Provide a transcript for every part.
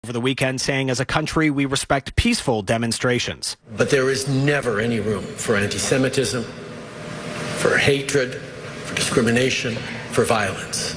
over the weekend, saying, as a country, we respect peaceful demonstrations. But there is never any room for anti-Semitism, for hatred, for discrimination, for violence.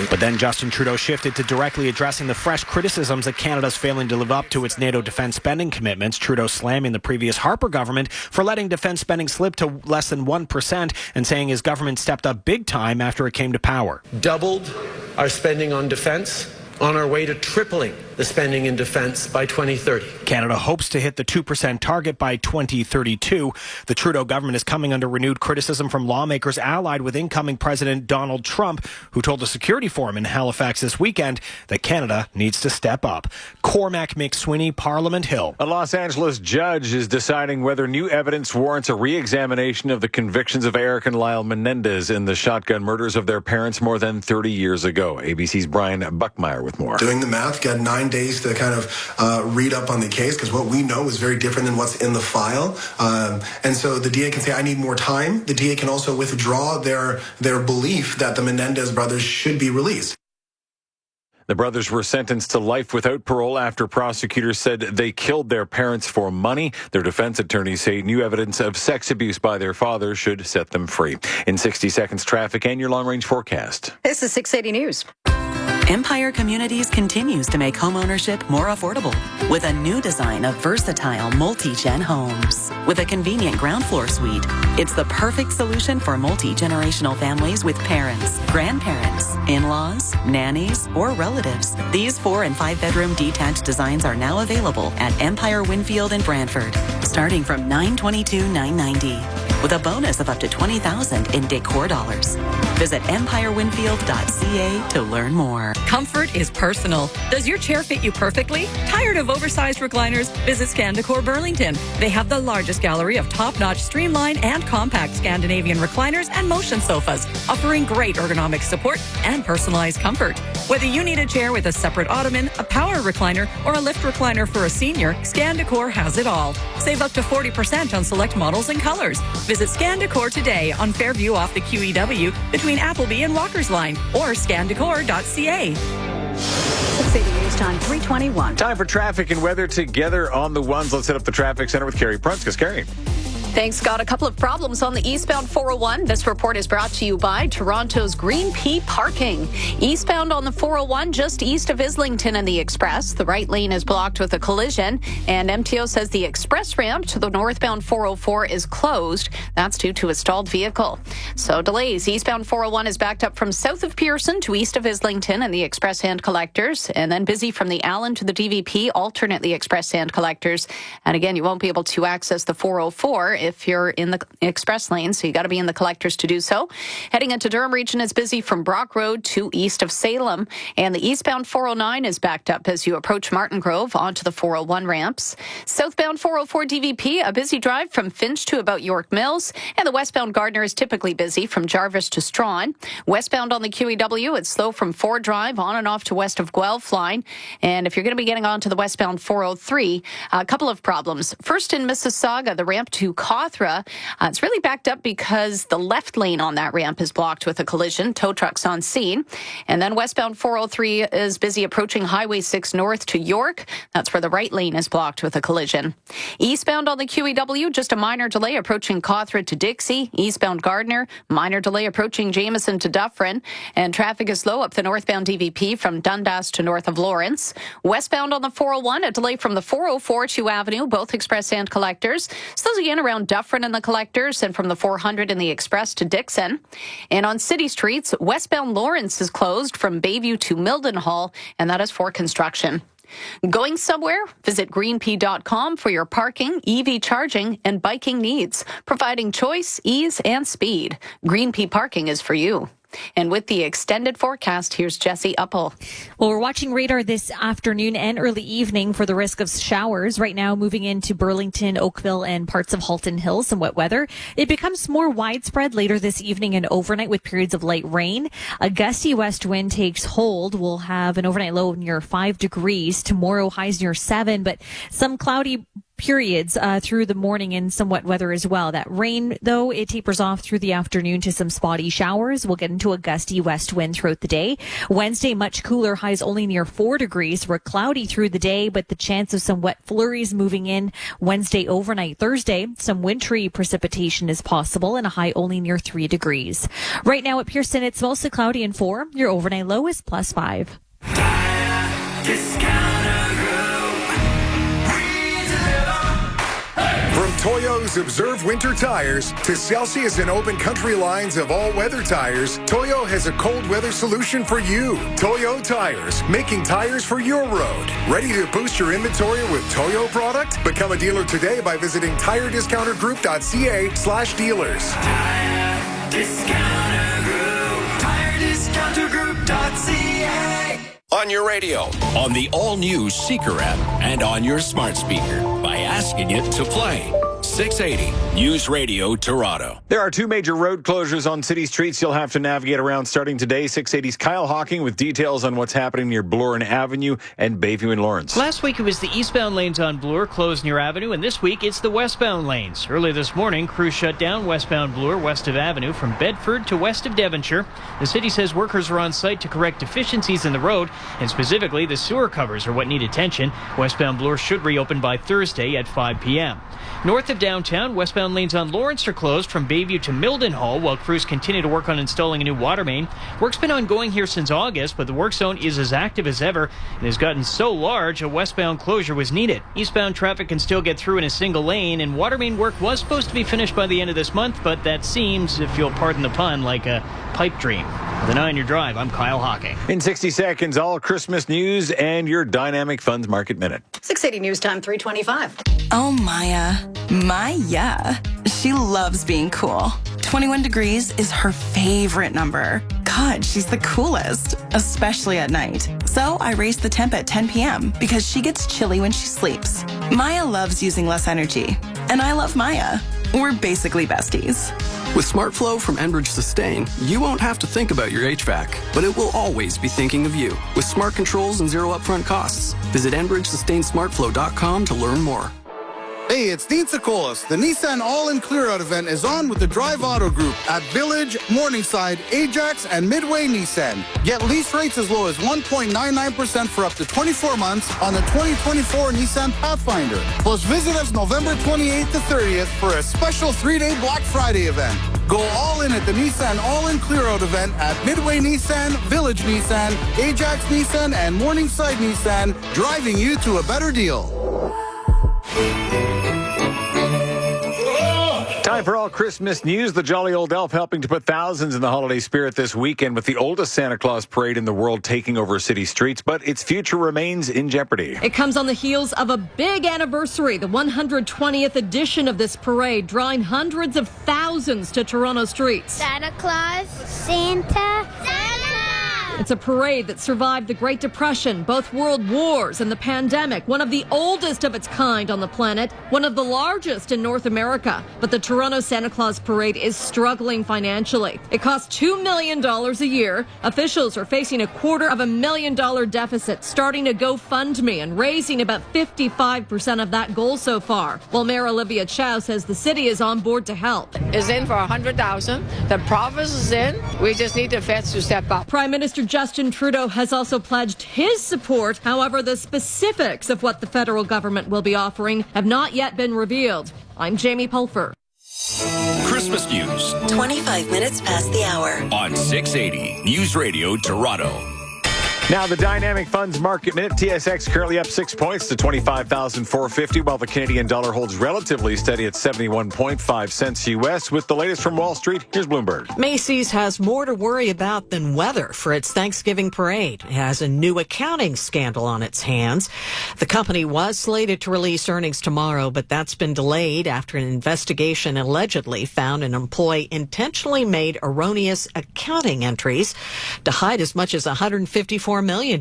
But then Justin Trudeau shifted to directly addressing the fresh criticisms that Canada's failing to live up to its NATO defence spending commitments. Trudeau slamming the previous Harper government for letting defence spending slip to less than 1% and saying his government stepped up big time after it came to power. Doubled our spending on defence, on our way to tripling the spending in defence by 2030. Canada hopes to hit the 2% target by 2032. The Trudeau government is coming under renewed criticism from lawmakers allied with incoming President Donald Trump, who told a security forum in Halifax this weekend that Canada needs to step up. Cormac McSweeney, Parliament Hill. A Los Angeles judge is deciding whether new evidence warrants a re-examination of the convictions of Eric and Lyle Menendez in the shotgun murders of their parents more than 30 years ago. ABC's Brian Buckmeyer with more. Doing the math, got 9 days to kind of read up on the case, because what we know is very different than what's in the file. And so the DA can say, I need more time. The DA can also withdraw their belief that the Menendez brothers should be released. The brothers were sentenced to life without parole after prosecutors said they killed their parents for money. Their defense attorneys say new evidence of sex abuse by their father should set them free. In 60 seconds, traffic and your long-range forecast. This is 680 News. Empire Communities continues to make homeownership more affordable with a new design of versatile multi-gen homes. With a convenient ground floor suite, it's the perfect solution for multi-generational families with parents, grandparents, in-laws, nannies, or relatives. These 4- and 5-bedroom detached designs are now available at Empire Winfield in Brantford, starting from $922,990, with a bonus of up to $20,000 in decor dollars. Visit empirewinfield.ca to learn more. Comfort is personal. Does your chair fit you perfectly? Tired of oversized recliners? Visit Scandicor Burlington. They have the largest gallery of top-notch streamlined and compact Scandinavian recliners and motion sofas, offering great ergonomic support and personalized comfort. Whether you need a chair with a separate ottoman, a power recliner, or a lift recliner for a senior, Scandicor has it all. Save up to 40% on select models and colors. Visit Scandicor today on Fairview off the QEW between Appleby and Walker's Line, or scandicor.ca. 680 News Time, 3:21. Time for traffic and weather together on the ones. Let's hit up the traffic center with Carrie Prunskis. Carrie. Thanks, Scott. A couple of problems on the eastbound 401. This report is brought to you by Toronto's Green Pea Parking. Eastbound on the 401, just east of Islington and the Express. The right lane is blocked with a collision, and MTO says the express ramp to the northbound 404 is closed. That's due to a stalled vehicle. So delays. Eastbound 401 is backed up from south of Pearson to east of Islington and the Express hand collectors, and then busy from the Allen to the DVP, alternate the Express hand collectors. And again, you won't be able to access the 404 if you're in the express lane, so you got to be in the collectors to do so. Heading into Durham region is busy from Brock Road to east of Salem, and the eastbound 409 is backed up as you approach Martin Grove onto the 401 ramps. Southbound 404 DVP, a busy drive from Finch to about York Mills, and the westbound Gardner is typically busy from Jarvis to Strawn. Westbound on the QEW, it's slow from Ford Drive on and off to west of Guelph line, and if you're going to be getting onto the westbound 403, a couple of problems. First in Mississauga, the ramp to Cawthra, it's really backed up because the left lane on that ramp is blocked with a collision. Tow trucks on scene. And then westbound 403 is busy approaching Highway 6 north to York. That's where the right lane is blocked with a collision. Eastbound on the QEW, just a minor delay approaching Cawthra to Dixie. Eastbound Gardner, minor delay approaching Jameson to Dufferin. And traffic is slow up the northbound DVP from Dundas to north of Lawrence. Westbound on the 401, a delay from the 404 to Avenue, both express and collectors. Slows again around Dufferin and the collectors, and from the 400 in the Express to Dixon. And on city streets, westbound Lawrence is closed from Bayview to Mildenhall, and that is for construction. Going somewhere? Visit greenpea.com for your parking, EV charging, and biking needs, providing choice, ease, and speed. Green Pea Parking is for you. And with the extended forecast, here's Jesse Uppel. Well, we're watching radar this afternoon and early evening for the risk of showers. Right now, moving into Burlington, Oakville, and parts of Halton Hills, some wet weather. It becomes more widespread later this evening and overnight with periods of light rain. A gusty west wind takes hold. We'll have an overnight low near 5 degrees. Tomorrow, highs near 7, but some cloudy periods through the morning and some wet weather as well. That rain, though, it tapers off through the afternoon to some spotty showers. We'll get into a gusty west wind throughout the day. Wednesday, much cooler, highs only near 4 degrees. We're cloudy through the day, but the chance of some wet flurries moving in Wednesday overnight. Thursday, some wintry precipitation is possible and a high only near 3 degrees. Right now at Pearson, it's mostly cloudy and 4. Your overnight low is +5. From Toyo's Observe Winter Tires to Celsius and Open Country lines of all-weather tires, Toyo has a cold weather solution for you. Toyo Tires, making tires for your road. Ready to boost your inventory with Toyo product? Become a dealer today by visiting tirediscountergroup.ca/dealers. Tire Discounter Group. tirediscountergroup.ca. On your radio, on the all-new Seeker app, and on your smart speaker by asking it to play. 680 News Radio Toronto. There are 2 major road closures on city streets you'll have to navigate around starting today. 680's Kyle Hawking with details on what's happening near Bloor Avenue and Bayview and Lawrence. Last week it was the eastbound lanes on Bloor closed near Avenue, and this week it's the westbound lanes. Early this morning, crews shut down westbound Bloor west of Avenue from Bedford to west of Devonshire. The city says workers are on site to correct deficiencies in the road, and specifically the sewer covers are what need attention. Westbound Bloor should reopen by Thursday at 5 p.m. North of downtown, westbound lanes on Lawrence are closed from Bayview to Mildenhall while crews continue to work on installing a new water main. Work's been ongoing here since August, but the work zone is as active as ever and has gotten so large a westbound closure was needed. Eastbound traffic can still get through in a single lane, and water main work was supposed to be finished by the end of this month, but that seems, if you'll pardon the pun, like a pipe dream. With an eye on your drive, I'm Kyle Hawking. In 60 seconds, all Christmas news and your Dynamic Funds Market Minute. 680 News Time, 3:25. Oh, Maya. She loves being cool. 21 degrees is her favorite number. God, she's the coolest, especially at night. So I raised the temp at 10 p.m. because she gets chilly when she sleeps. Maya loves using less energy, and I love Maya. We're basically besties. With SmartFlow from Enbridge Sustain, you won't have to think about your HVAC, but it will always be thinking of you. With smart controls and zero upfront costs. Visit EnbridgeSustainSmartFlow.com to learn more. Hey, it's Dean Sikolas. The Nissan All-In Clear-Out event is on with the Drive Auto Group at Village, Morningside, Ajax, and Midway Nissan. Get lease rates as low as 1.99% for up to 24 months on the 2024 Nissan Pathfinder. Plus, visit us November 28th to 30th for a special 3-day Black Friday event. Go all in at the Nissan All-In Clear-Out event at Midway Nissan, Village Nissan, Ajax Nissan, and Morningside Nissan, driving you to a better deal. Time for all Christmas news. The Jolly Old Elf helping to put thousands in the holiday spirit this weekend with the oldest Santa Claus parade in the world taking over city streets, but its future remains in jeopardy. It comes on the heels of a big anniversary, the 120th edition of this parade, drawing hundreds of thousands to Toronto streets. Santa Claus, Santa. It's a parade that survived the Great Depression, both world wars, and the pandemic, one of the oldest of its kind on the planet, one of the largest in North America. But the Toronto Santa Claus Parade is struggling financially. It costs $2 million a year. Officials are facing $250,000 deficit, starting a GoFundMe and raising about 55% of that goal so far. While Mayor Olivia Chow says the city is on board to help. Is in for $100,000. The province is in. We just need the feds to step up. Prime Minister Justin Trudeau has also pledged his support. However, the specifics of what the federal government will be offering have not yet been revealed. I'm Jamie Pulfer. Christmas news. 25 minutes past the hour. On 680 News Radio Toronto. Now, the Dynamic Funds Market Minute. TSX currently up 6 points to 25,450, while the Canadian dollar holds relatively steady at 71.5 cents U.S. With the latest from Wall Street, here's Bloomberg. Macy's has more to worry about than weather for its Thanksgiving parade. It has a new accounting scandal on its hands. The company was slated to release earnings tomorrow, but that's been delayed after an investigation allegedly found an employee intentionally made erroneous accounting entries to hide as much as $154 $24 million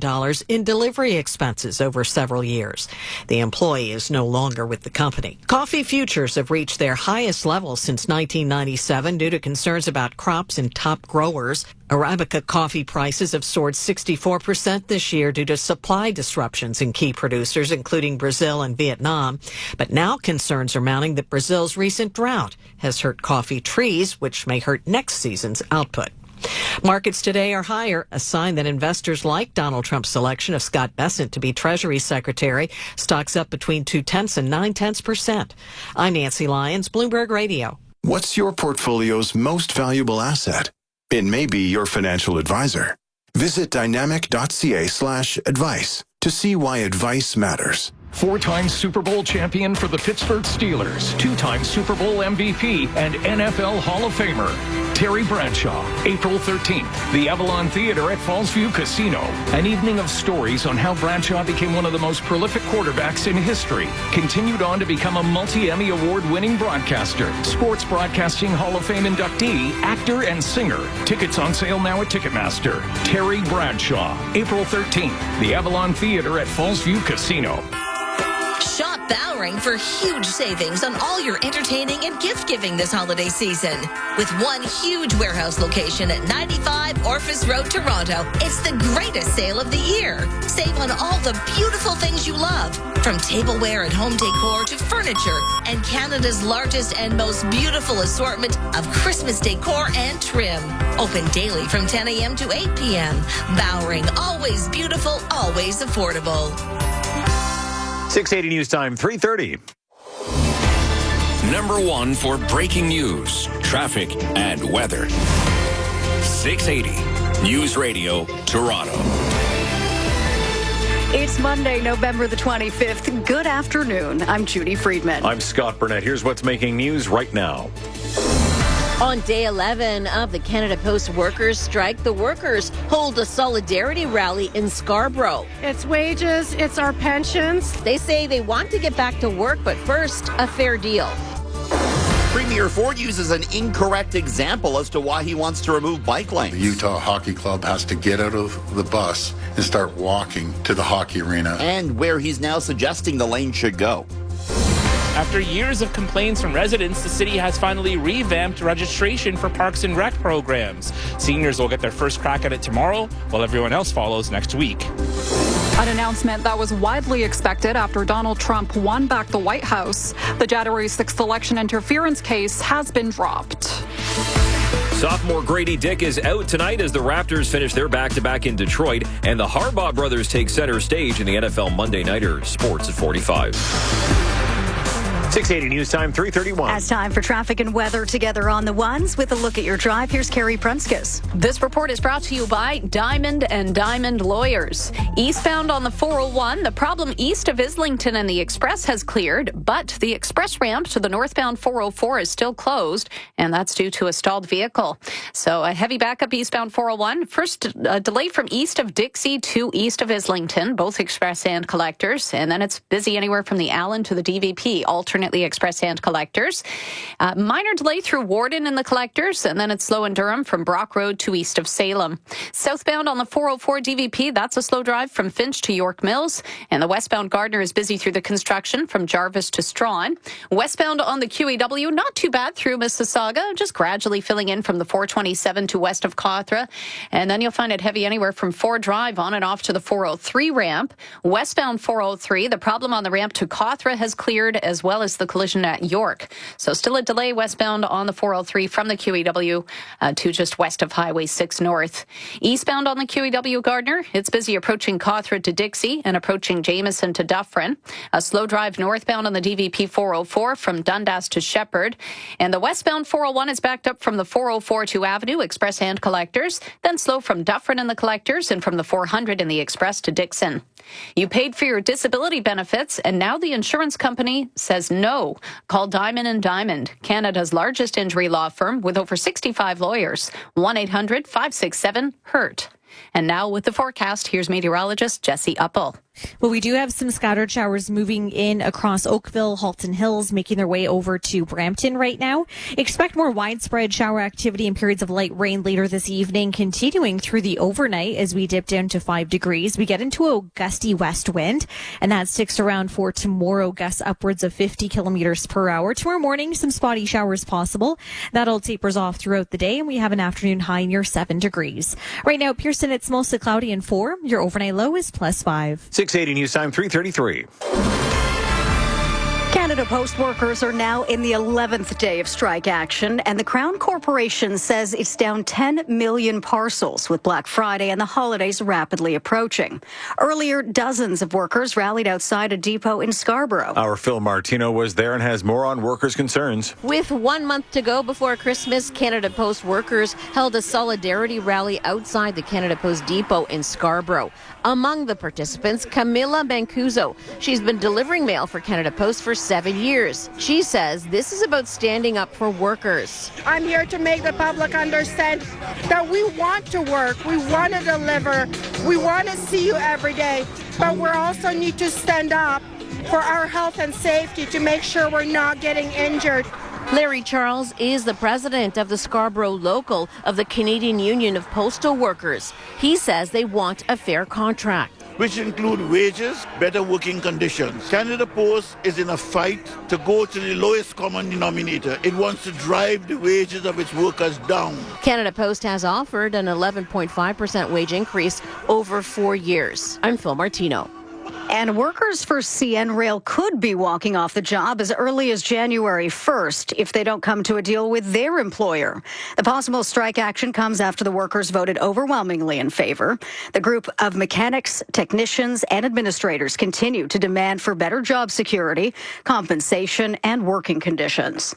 in delivery expenses over several years. The employee is no longer with the company. Coffee futures have reached their highest level since 1997 due to concerns about crops and top growers. Arabica coffee prices have soared 64% this year due to supply disruptions in key producers, including Brazil and Vietnam. But now concerns are mounting that Brazil's recent drought has hurt coffee trees, which may hurt next season's output. Markets today are higher, a sign that investors like Donald Trump's selection of Scott Bessent to be Treasury Secretary. Stocks up between 0.2% and 0.9%. I'm Nancy Lyons, Bloomberg Radio. What's your portfolio's most valuable asset? It may be your financial advisor. Visit dynamic.ca/advice to see why advice matters. 4-time Super Bowl champion for the Pittsburgh Steelers, 2-time Super Bowl MVP and NFL Hall of Famer, Terry Bradshaw, April 13th, the Avalon Theater at Fallsview Casino. An evening of stories on how Bradshaw became one of the most prolific quarterbacks in history, continued on to become a multi-Emmy award-winning broadcaster, Sports Broadcasting Hall of Fame inductee, actor, and singer. Tickets on sale now at Ticketmaster. Terry Bradshaw, April 13th, the Avalon Theater at Fallsview Casino. Shop Bowring for huge savings on all your entertaining and gift-giving this holiday season. With one huge warehouse location at 95 Orphis Road, Toronto, it's the greatest sale of the year. Save on all the beautiful things you love, from tableware and home decor to furniture, and Canada's largest and most beautiful assortment of Christmas decor and trim. Open daily from 10 a.m. to 8 p.m. Bowring, always beautiful, always affordable. 6:80 News Time, 3:30. Number one for breaking news, traffic, and weather. 680 News Radio, Toronto. It's Monday, November the 25th. Good afternoon. I'm Judy Friedman. I'm Scott Burnett. Here's what's making news right now. On day 11 of the Canada Post workers' strike, the workers hold a solidarity rally in Scarborough. It's wages, it's our pensions. They say they want to get back to work, but first, a fair deal. Premier Ford uses an incorrect example as to why he wants to remove bike lanes. The Utah Hockey Club has to get out of the bus and start walking to the hockey arena. And where he's now suggesting the lane should go. After years of complaints from residents, the city has finally revamped registration for Parks and Rec programs. Seniors will get their first crack at it tomorrow, while everyone else follows next week. An announcement that was widely expected after Donald Trump won back the White House. The January 6th election interference case has been dropped. Sophomore Grady Dick is out tonight as the Raptors finish their back-to-back in Detroit, and the Harbaugh brothers take center stage in the NFL Monday Nighter. Sports at 45. 680 News Time, 3:31. As time for traffic and weather together on the ones. With a look at your drive, here's Carrie Prunskis. This report is brought to you by Diamond and Diamond Lawyers. Eastbound on the 401, the problem east of Islington and the Express has cleared, but the express ramp to the northbound 404 is still closed, and that's due to a stalled vehicle. So a heavy backup eastbound 401. First, a delay from east of Dixie to east of Islington, both express and collectors, and then it's busy anywhere from the Allen to the DVP, alternately express and collectors. Minor delay through Warden in the collectors, and then it's slow in Durham from Brock Road to east of Salem. Southbound on the 404 DVP, that's a slow drive from Finch to York Mills, and the westbound Gardner is busy through the construction from Jarvis to Strawn. Westbound on the QEW, not too bad through Mississauga, just gradually filling in from the 427 to west of Cawthra, and then you'll find it heavy anywhere from Ford Drive on and off to the 403 ramp. Westbound 403, the problem on the ramp to Cawthra has cleared, as well as the collision at York. So still a delay westbound on the 403 from the QEW to just west of Highway 6 North. Eastbound on the QEW Gardner, it's busy approaching Cawthra to Dixie and approaching Jameson to Dufferin. A slow drive northbound on the DVP 404 from Dundas to Shepherd. And the westbound 401 is backed up from the 404 to Avenue, Express and Collectors, then slow from Dufferin in the Collectors and from the 400 in the Express to Dixon. You paid for your disability benefits, and now the insurance company says no. Call Diamond and Diamond, Canada's largest injury law firm with over 65 lawyers. 1-800-567-HURT. And now with the forecast, here's meteorologist Jesse Uppel. Well, we do have some scattered showers moving in across Oakville, Halton Hills, making their way over to Brampton right now. Expect more widespread shower activity and periods of light rain later this evening, continuing through the overnight as we dip down to 5 degrees. We get into a gusty west wind, and that sticks around for tomorrow, gusts upwards of 50 kilometers per hour. Tomorrow morning, some spotty showers possible. That'll tapers off throughout the day, and we have an afternoon high near 7 degrees. Right now, Pearson, it's mostly cloudy and 4. Your overnight low is +5. 680 News Time 3:33. Canada Post workers are now in the 11th day of strike action, and the Crown Corporation says it's down 10 million parcels with Black Friday and the holidays rapidly approaching. Earlier, dozens of workers rallied outside a depot in Scarborough. Our Phil Martino was there and has more on workers' concerns. With 1 month to go before Christmas, Canada Post workers held a solidarity rally outside the Canada Post depot in Scarborough. Among the participants, Camila Mancuso. She's been delivering mail for Canada Post for 7 years. She says this is about standing up for workers. I'm here to make the public understand that we want to work, we want to deliver, we want to see you every day, but we also need to stand up for our health and safety to make sure we're not getting injured. Larry Charles is the president of the Scarborough Local of the Canadian Union of Postal Workers. He says they want a fair contract, which include wages, better working conditions. Canada Post is in a fight to go to the lowest common denominator. It wants to drive the wages of its workers down. Canada Post has offered an 11.5% wage increase over 4 years. I'm Phil Martino. And workers for CN Rail could be walking off the job as early as January 1st if they don't come to a deal with their employer. The possible strike action comes after the workers voted overwhelmingly in favor. The group of mechanics, technicians, and administrators continue to demand for better job security, compensation, and working conditions.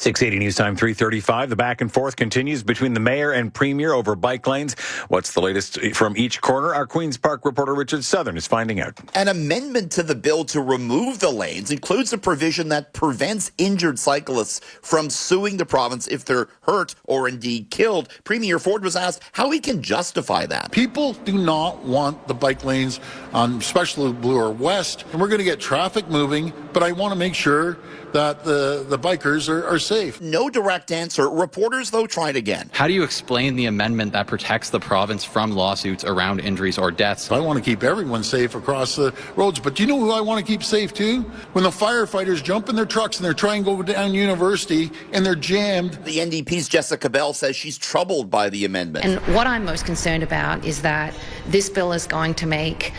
680 News Time 3:35. The back and forth continues between the mayor and premier over bike lanes. What's the latest from each corner? Our Queen's Park reporter Richard Southern is finding out. An amendment to the bill to remove the lanes includes a provision that prevents injured cyclists from suing the province if they're hurt or indeed killed. Premier Ford was asked how he can justify that. People do not want the bike lanes on especially Bloor or West, and we're going to get traffic moving, but I want to make sure that the bikers are safe. No direct answer. Reporters, though, tried again. How do you explain the amendment that protects the province from lawsuits around injuries or deaths? I want to keep everyone safe across the roads, but do you know who I want to keep safe too? When the firefighters jump in their trucks and they're trying to go down University and they're jammed. The NDP's Jessica Bell says she's troubled by the amendment. And what I'm most concerned about is that this bill is going to make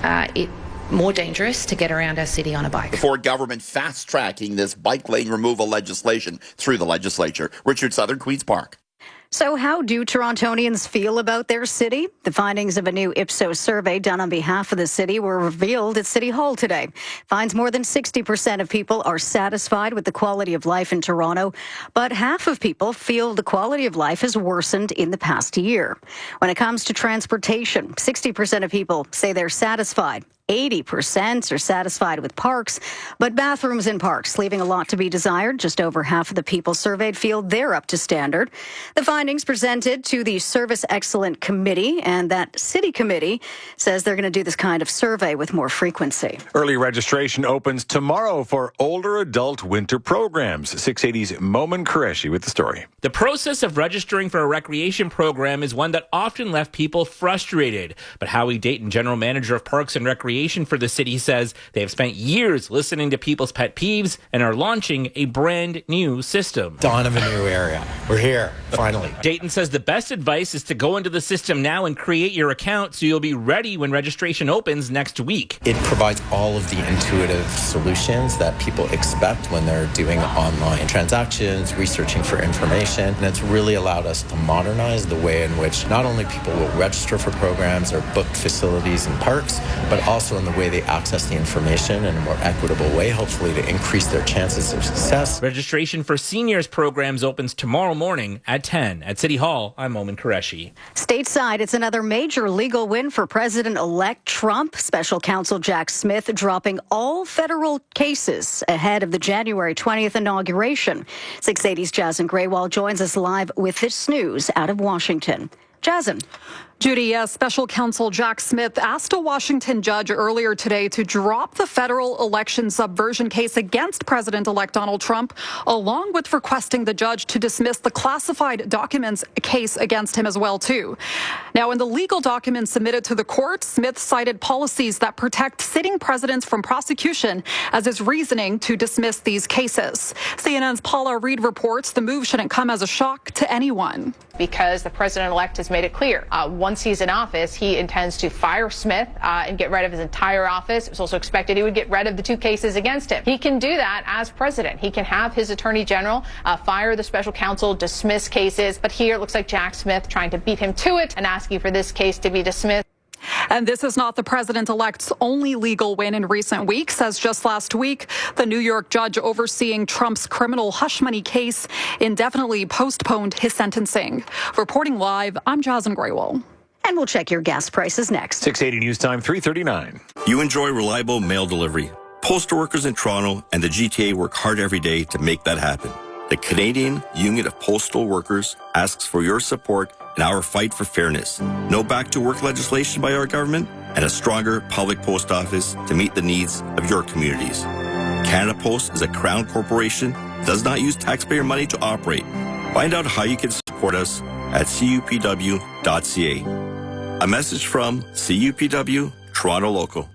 it more dangerous to get around our city on a bike. The Ford government fast-tracking this bike lane removal legislation through the legislature. Richard Southern, Queen's Park. So how do Torontonians feel about their city? The findings of a new Ipsos survey done on behalf of the city were revealed at City Hall today. Finds more than 60% of people are satisfied with the quality of life in Toronto, but half of people feel the quality of life has worsened in the past year. When it comes to transportation, 60% of people say they're satisfied. 80% are satisfied with parks, but bathrooms in parks leaving a lot to be desired. Just over half of the people surveyed feel they're up to standard. The findings presented to the Service Excellence Committee, and that city committee says they're going to do this kind of survey with more frequency. Early registration opens tomorrow for older adult winter programs. 680's Momin Qureshi with the story. The process of registering for a recreation program is one that often left people frustrated. But Howie Dayton, General Manager of Parks and Recreation for the city, says they have spent years listening to people's pet peeves and are launching a brand new system. Dawn of a new area. We're here, finally. Dayton says the best advice is to go into the system now and create your account so you'll be ready when registration opens next week. It provides all of the intuitive solutions that people expect when they're doing online transactions, researching for information, and it's really allowed us to modernize the way in which not only people will register for programs or book facilities and parks, but also in the way they access the information in a more equitable way, hopefully to increase their chances of success. Registration for seniors programs opens tomorrow morning at 10. At City Hall, I'm Momin Qureshi. Stateside, it's another major legal win for President-elect Trump. Special counsel Jack Smith dropping all federal cases ahead of the January 20th inauguration. 680's Jasmine Graywall joins us live with this news out of Washington. Jason. Judy, yes, special counsel Jack Smith asked a Washington judge earlier today to drop the federal election subversion case against President-elect Donald Trump, along with requesting the judge to dismiss the classified documents case against him as well, too. Now, in the legal documents submitted to the court, Smith cited policies that protect sitting presidents from prosecution as his reasoning to dismiss these cases. CNN's Paula Reed reports the move shouldn't come as a shock to anyone. Because the president-elect has made it clear, once he's in office, he intends to fire Smith and get rid of his entire office. It was also expected he would get rid of the 2 cases against him. He can do that as president. He can have his attorney general fire the special counsel, dismiss cases. But here it looks like Jack Smith trying to beat him to it and asking for this case to be dismissed. And this is not the president-elect's only legal win in recent weeks, as just last week, the New York judge overseeing Trump's criminal hush money case indefinitely postponed his sentencing. Reporting live, I'm Jasmine Graywell. And we'll check your gas prices next. 680 News Time, 3:39. You enjoy reliable mail delivery. Postal workers in Toronto and the GTA work hard every day to make that happen. The Canadian Union of Postal Workers asks for your support in our fight for fairness. No back-to-work legislation by our government and a stronger public post office to meet the needs of your communities. Canada Post is a Crown corporation, does not use taxpayer money to operate. Find out how you can support us at cupw.ca. A message from CUPW, Toronto Local.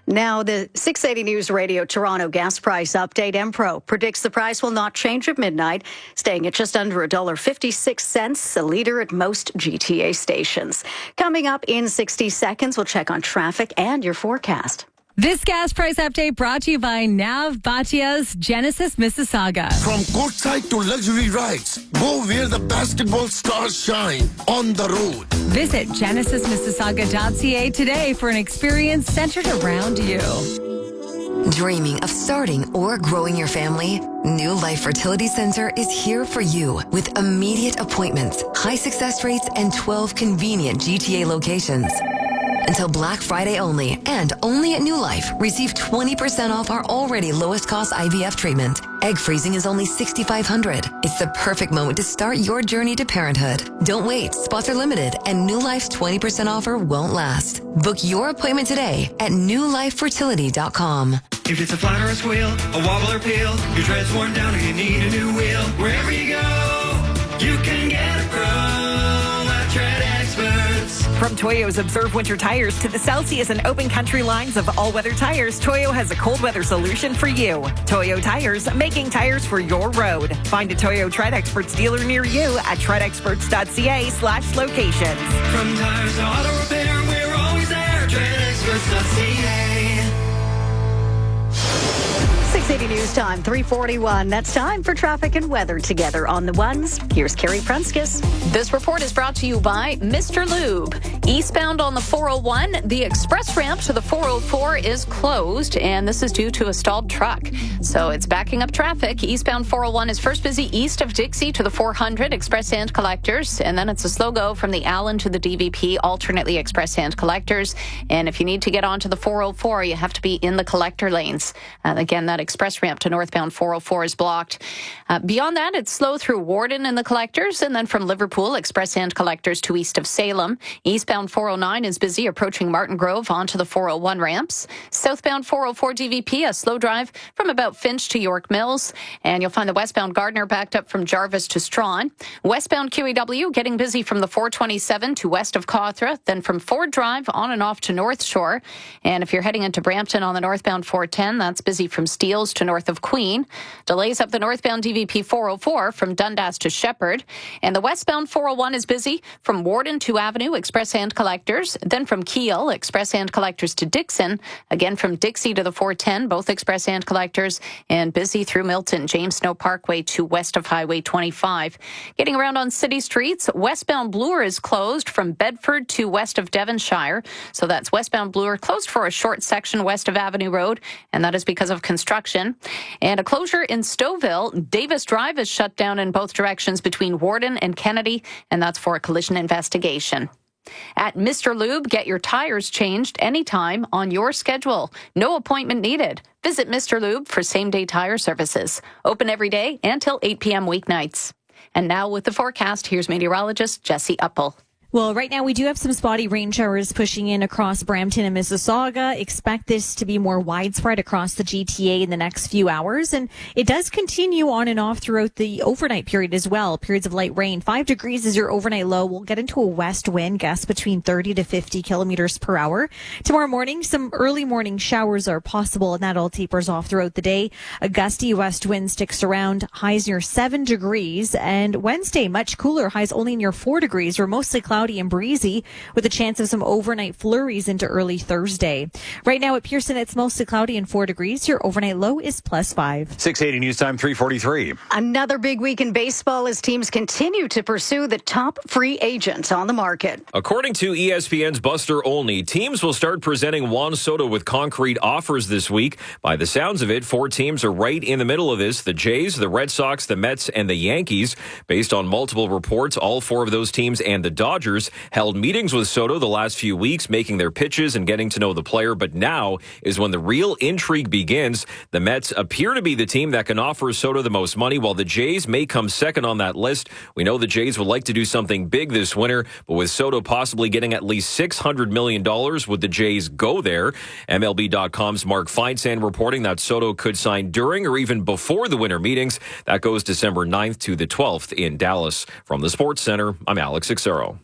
Now, the 680 News Radio Toronto gas price update. Empro predicts the price will not change at midnight, staying at just under $1.56 a litre at most GTA stations. Coming up in 60 seconds, we'll check on traffic and your forecast. This gas price update brought to you by Nav Bhatia's Genesis Mississauga. From courtside to luxury rides, go where the basketball stars shine, on the road. Visit genesismississauga.ca today for an experience centered around you. Dreaming of starting or growing your family? New Life Fertility Center is here for you with immediate appointments, high success rates, and 12 convenient GTA locations. Until Black Friday only, and only at New Life, receive 20% off our already lowest cost IVF treatment. Egg freezing is only $6,500. It's the perfect moment to start your journey to parenthood. Don't wait, spots are limited, and New Life's 20% offer won't last. Book your appointment today at newlifefertility.com. If it's a flat or a squeal, a wobble or peel, your tread's worn down or you need a new wheel, wherever you go, you can get a pro at Tread Experts. From Toyo's Observe Winter Tires to the Celsius and Open Country lines of all-weather tires, Toyo has a cold weather solution for you. Toyo Tires, making tires for your road. Find a Toyo Tread Experts dealer near you at treadexperts.ca/locations. From tires to auto repair, we're always there. treadexperts.ca. 680 News Time, 3:41. That's time for traffic and weather together on the ones. Here's Carrie Prunskis. This report is brought to you by Mr. Lube. Eastbound on the 401, the express ramp to the 404 is closed, and this is due to a stalled truck. So it's backing up traffic. Eastbound 401 is first busy east of Dixie to the 400 express hand collectors, and then it's a slow go from the Allen to the DVP, alternately express hand collectors. And if you need to get onto the 404, you have to be in the collector lanes. Again, that express ramp to northbound 404 is blocked. Beyond that, it's slow through Warden and the collectors, and then from Liverpool, express hand collectors to east of Salem. Eastbound 409 is busy approaching Martin Grove onto the 401 ramps. Southbound 404 DVP, a slow drive from about Finch to York Mills, and you'll find the westbound Gardner backed up from Jarvis to Strawn. Westbound QEW getting busy from the 427 to west of Cawthra, then from Ford Drive on and off to North Shore. And if you're heading into Brampton on the northbound 410, that's busy from Steeles to north of Queen. Delays up the northbound DVP 404 from Dundas to Shepherd. And the westbound 401 is busy from Warden to Avenue, express hand collectors. Then from Kiel, express hand collectors to Dixon. Again from Dixie to the 410, both express hand collectors. And busy through Milton, James Snow Parkway to west of Highway 25. Getting around on city streets, westbound Bloor is closed from Bedford to west of Devonshire. So that's westbound Bloor closed for a short section west of Avenue Road, and that is because of construction. And a closure in Stouffville. Davis Drive is shut down in both directions between Warden and Kennedy, and that's for a collision investigation. At Mr. Lube, get your tires changed anytime on your schedule. No appointment needed. Visit Mr. Lube for same-day tire services. Open every day until 8 p.m. weeknights. And now with the forecast, here's meteorologist Jesse Uppel. Well, right now we do have some spotty rain showers pushing in across Brampton and Mississauga. Expect this to be more widespread across the GTA in the next few hours. And it does continue on and off throughout the overnight period as well. Periods of light rain. 5 degrees is your overnight low. We'll get into a west wind, gusts between 30 to 50 kilometers per hour. Tomorrow morning, some early morning showers are possible, and that all tapers off throughout the day. A gusty west wind sticks around, highs near 7 degrees. And Wednesday, much cooler, highs only near 4 degrees. We're mostly cloudy and breezy with a chance of some overnight flurries into early Thursday. Right now at Pearson, it's mostly cloudy and 4 degrees. Your overnight low is +5. 680 News Time, 3:43. Another big week in baseball as teams continue to pursue the top free agents on the market. According to ESPN's Buster Olney, teams will start presenting Juan Soto with concrete offers this week. By the sounds of it, 4 teams are right in the middle of this: the Jays, the Red Sox, the Mets, and the Yankees. Based on multiple reports, all 4 of those teams and the Dodgers held meetings with Soto the last few weeks, making their pitches and getting to know the player. But now is when the real intrigue begins. The Mets appear to be the team that can offer Soto the most money, while the Jays may come second on that list. We know the Jays would like to do something big this winter, but with Soto possibly getting at least $600 million, would the Jays go there? MLB.com's Mark Feinsand reporting that Soto could sign during or even before the winter meetings. That goes December 9th to the 12th in Dallas. From the Sports Center, I'm Alex Ixero.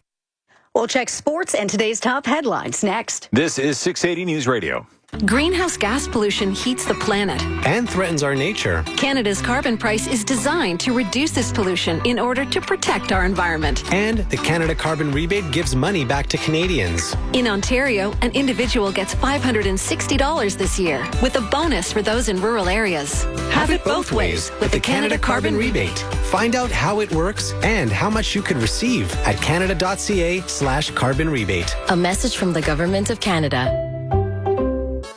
We'll check sports and today's top headlines next. This is 680 News Radio. Greenhouse gas pollution heats the planet and threatens our nature. Canada's carbon price is designed to reduce this pollution in order to protect our environment. And the Canada Carbon Rebate gives money back to Canadians. In Ontario, an individual gets $560 this year, with a bonus for those in rural areas. Have it both ways with the Canada Carbon Rebate. Find out how it works and how much you could receive at canada.ca/carbon rebate. A message from the Government of Canada.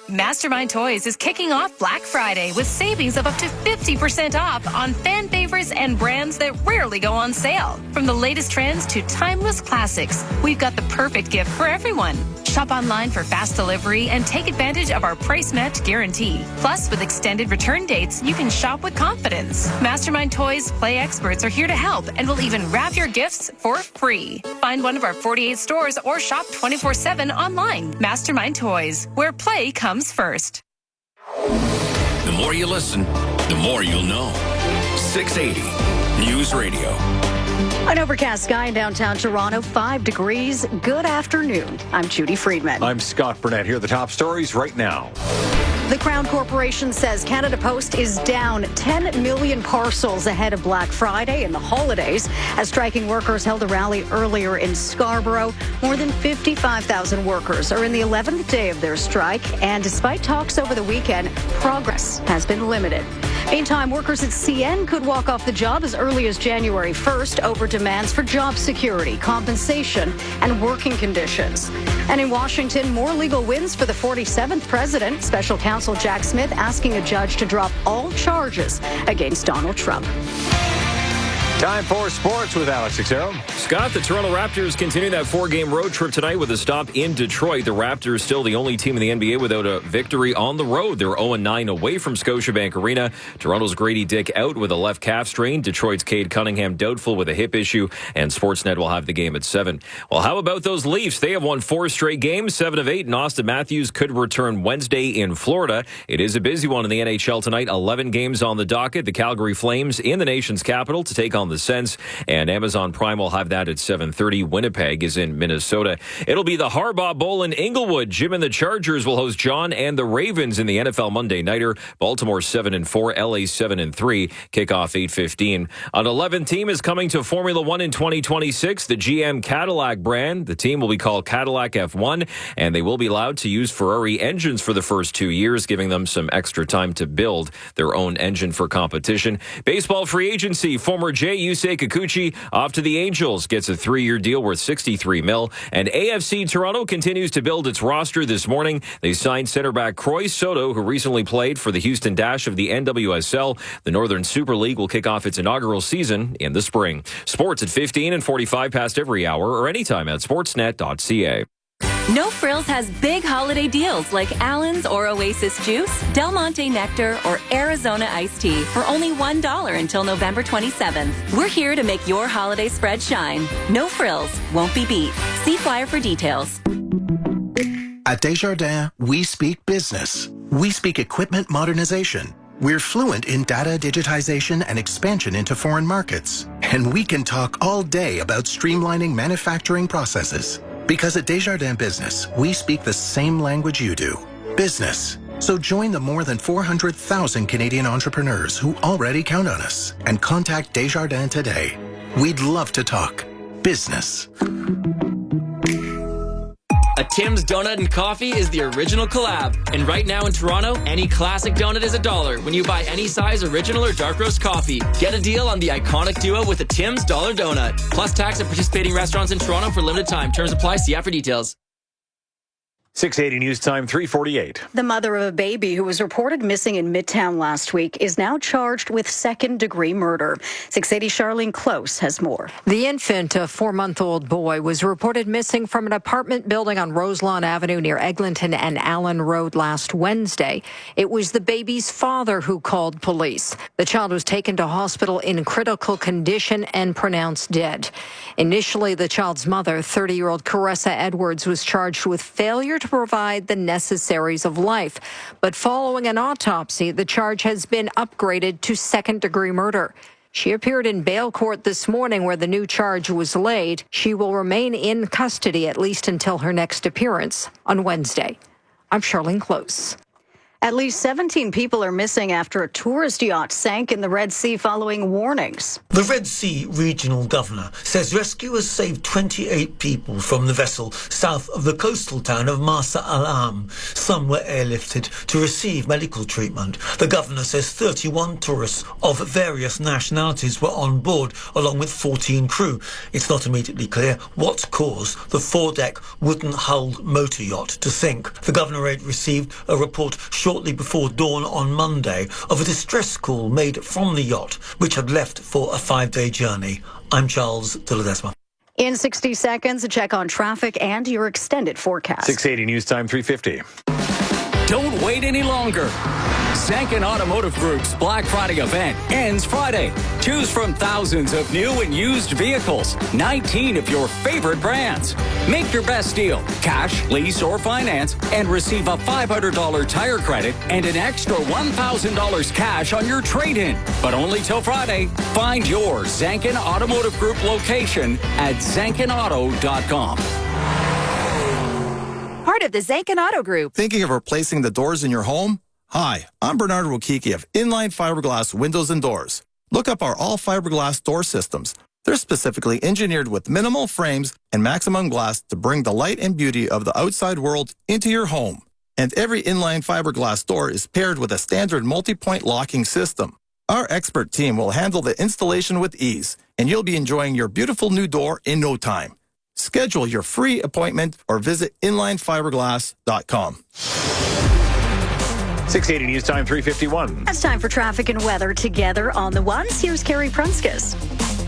Mastermind Toys is kicking off Black Friday with savings of up to 50% off on fan favorites and brands that rarely go on sale. From the latest trends to timeless classics, we've got the perfect gift for everyone. Shop online for fast delivery and take advantage of our price match guarantee. Plus, with extended return dates, you can shop with confidence. Mastermind Toys Play experts are here to help and will even wrap your gifts for free. Find one of our 48 stores or shop 24/7 online. Mastermind Toys, where play comes first. The more you listen, the more you'll know. 680 News Radio. An overcast sky in downtown Toronto, 5 degrees. Good afternoon. I'm Judy Friedman. I'm Scott Burnett. Here are the top stories right now. The Crown Corporation says Canada Post is down 10 million parcels ahead of Black Friday and the holidays as striking workers held a rally earlier in Scarborough. More than 55,000 workers are in the 11th day of their strike, and despite talks over the weekend, progress has been limited. Meantime, workers at CN could walk off the job as early as January 1st over demands for job security, compensation, and working conditions. And in Washington, more legal wins for the 47th president. Special counsel Jack Smith asking a judge to drop all charges against Donald Trump. Time for sports with Alex Ixero. Scott, the Toronto Raptors continue that 4-game road trip tonight with a stop in Detroit. The Raptors still the only team in the NBA without a victory on the road. They're 0-9 away from Scotiabank Arena. Toronto's Grady Dick out with a left calf strain. Detroit's Cade Cunningham doubtful with a hip issue. And Sportsnet will have the game at 7. Well, how about those Leafs? They have won 4 straight games, 7 of 8. And Austin Matthews could return Wednesday in Florida. It is a busy one in the NHL tonight. 11 games on the docket. The Calgary Flames in the nation's capital to take on the Sens, and Amazon Prime will have that at 7:30. Winnipeg is in Minnesota. It'll be the Harbaugh Bowl in Inglewood. Jim and the Chargers will host John and the Ravens in the NFL Monday Nighter. Baltimore 7-4, LA 7-3. Kickoff 8:15. An 11th team is coming to Formula One in 2026. The GM Cadillac brand. The team will be called Cadillac F1, and they will be allowed to use Ferrari engines for the first 2 years, giving them some extra time to build their own engine for competition. Baseball free agency. Former Yusei Kikuchi off to the Angels, gets a 3-year deal worth $63 million. And AFC Toronto continues to build its roster this morning. They signed center back Croy Soto, who recently played for the Houston Dash of the NWSL. The Northern Super League will kick off its inaugural season in the spring. Sports at 15 and 45 past every hour or anytime at sportsnet.ca. No Frills has big holiday deals like Allen's or Oasis Juice, Del Monte Nectar, or Arizona Iced Tea for only $1 until November 27th. We're here to make your holiday spread shine. No Frills won't be beat. See flyer for details. At Desjardins, we speak business. We speak equipment modernization. We're fluent in data digitization and expansion into foreign markets. And we can talk all day about streamlining manufacturing processes. Because at Desjardins Business, we speak the same language you do. Business. So join the more than 400,000 Canadian entrepreneurs who already count on us and contact Desjardins today. We'd love to talk business. A Tim's Donut and Coffee is the original collab. And right now in Toronto, any classic donut is $1 when you buy any size original or dark roast coffee. Get a deal on the iconic duo with a Tim's Dollar Donut. Plus tax at participating restaurants in Toronto for limited time. Terms apply. See app for details. 680 News Time, 3:48. The mother of a baby who was reported missing in Midtown last week is now charged with second-degree murder. 680 Charlene Close has more. The infant, a 4-month-old boy, was reported missing from an apartment building on Roselawn Avenue near Eglinton and Allen Road last Wednesday. It was the baby's father who called police. The child was taken to hospital in critical condition and pronounced dead. Initially, the child's mother, 30-year-old Caressa Edwards, was charged with failure to provide the necessaries of life. But following an autopsy, the charge has been upgraded to second-degree murder. She appeared in bail court this morning where the new charge was laid. She will remain in custody at least until her next appearance on Wednesday. I'm Charlene Close. At least 17 people are missing after a tourist yacht sank in the Red Sea following warnings. The Red Sea regional governor says rescuers saved 28 people from the vessel south of the coastal town of Marsa Alam. Some were airlifted to receive medical treatment. The governor says 31 tourists of various nationalities were on board, along with 14 crew. It's not immediately clear what caused the 4-deck wooden-hulled motor yacht to sink. The governorate received a report shortly before dawn on Monday of a distress call made from the yacht, which had left for a 5-day journey. I'm Charles de Ledesma. In 60 seconds, a check on traffic and your extended forecast. 680 News Time, 3:50. Don't wait any longer. Zankin Automotive Group's Black Friday event ends Friday. Choose from thousands of new and used vehicles, 19 of your favorite brands. Make your best deal, cash, lease, or finance, and receive a $500 tire credit and an extra $1,000 cash on your trade-in. But only till Friday. Find your Zankin Automotive Group location at zankinauto.com. Part of the Zankin Auto Group. Thinking of replacing the doors in your home? Hi, I'm Bernard Rokiki of Inline Fiberglass Windows and Doors. Look up our all-fiberglass door systems. They're specifically engineered with minimal frames and maximum glass to bring the light and beauty of the outside world into your home. And every inline fiberglass door is paired with a standard multi-point locking system. Our expert team will handle the installation with ease, and you'll be enjoying your beautiful new door in no time. Schedule your free appointment or visit inlinefiberglass.com. 680 News Time, 3:51. It's time for traffic and weather together on the ones. Here's Carrie Prunskis.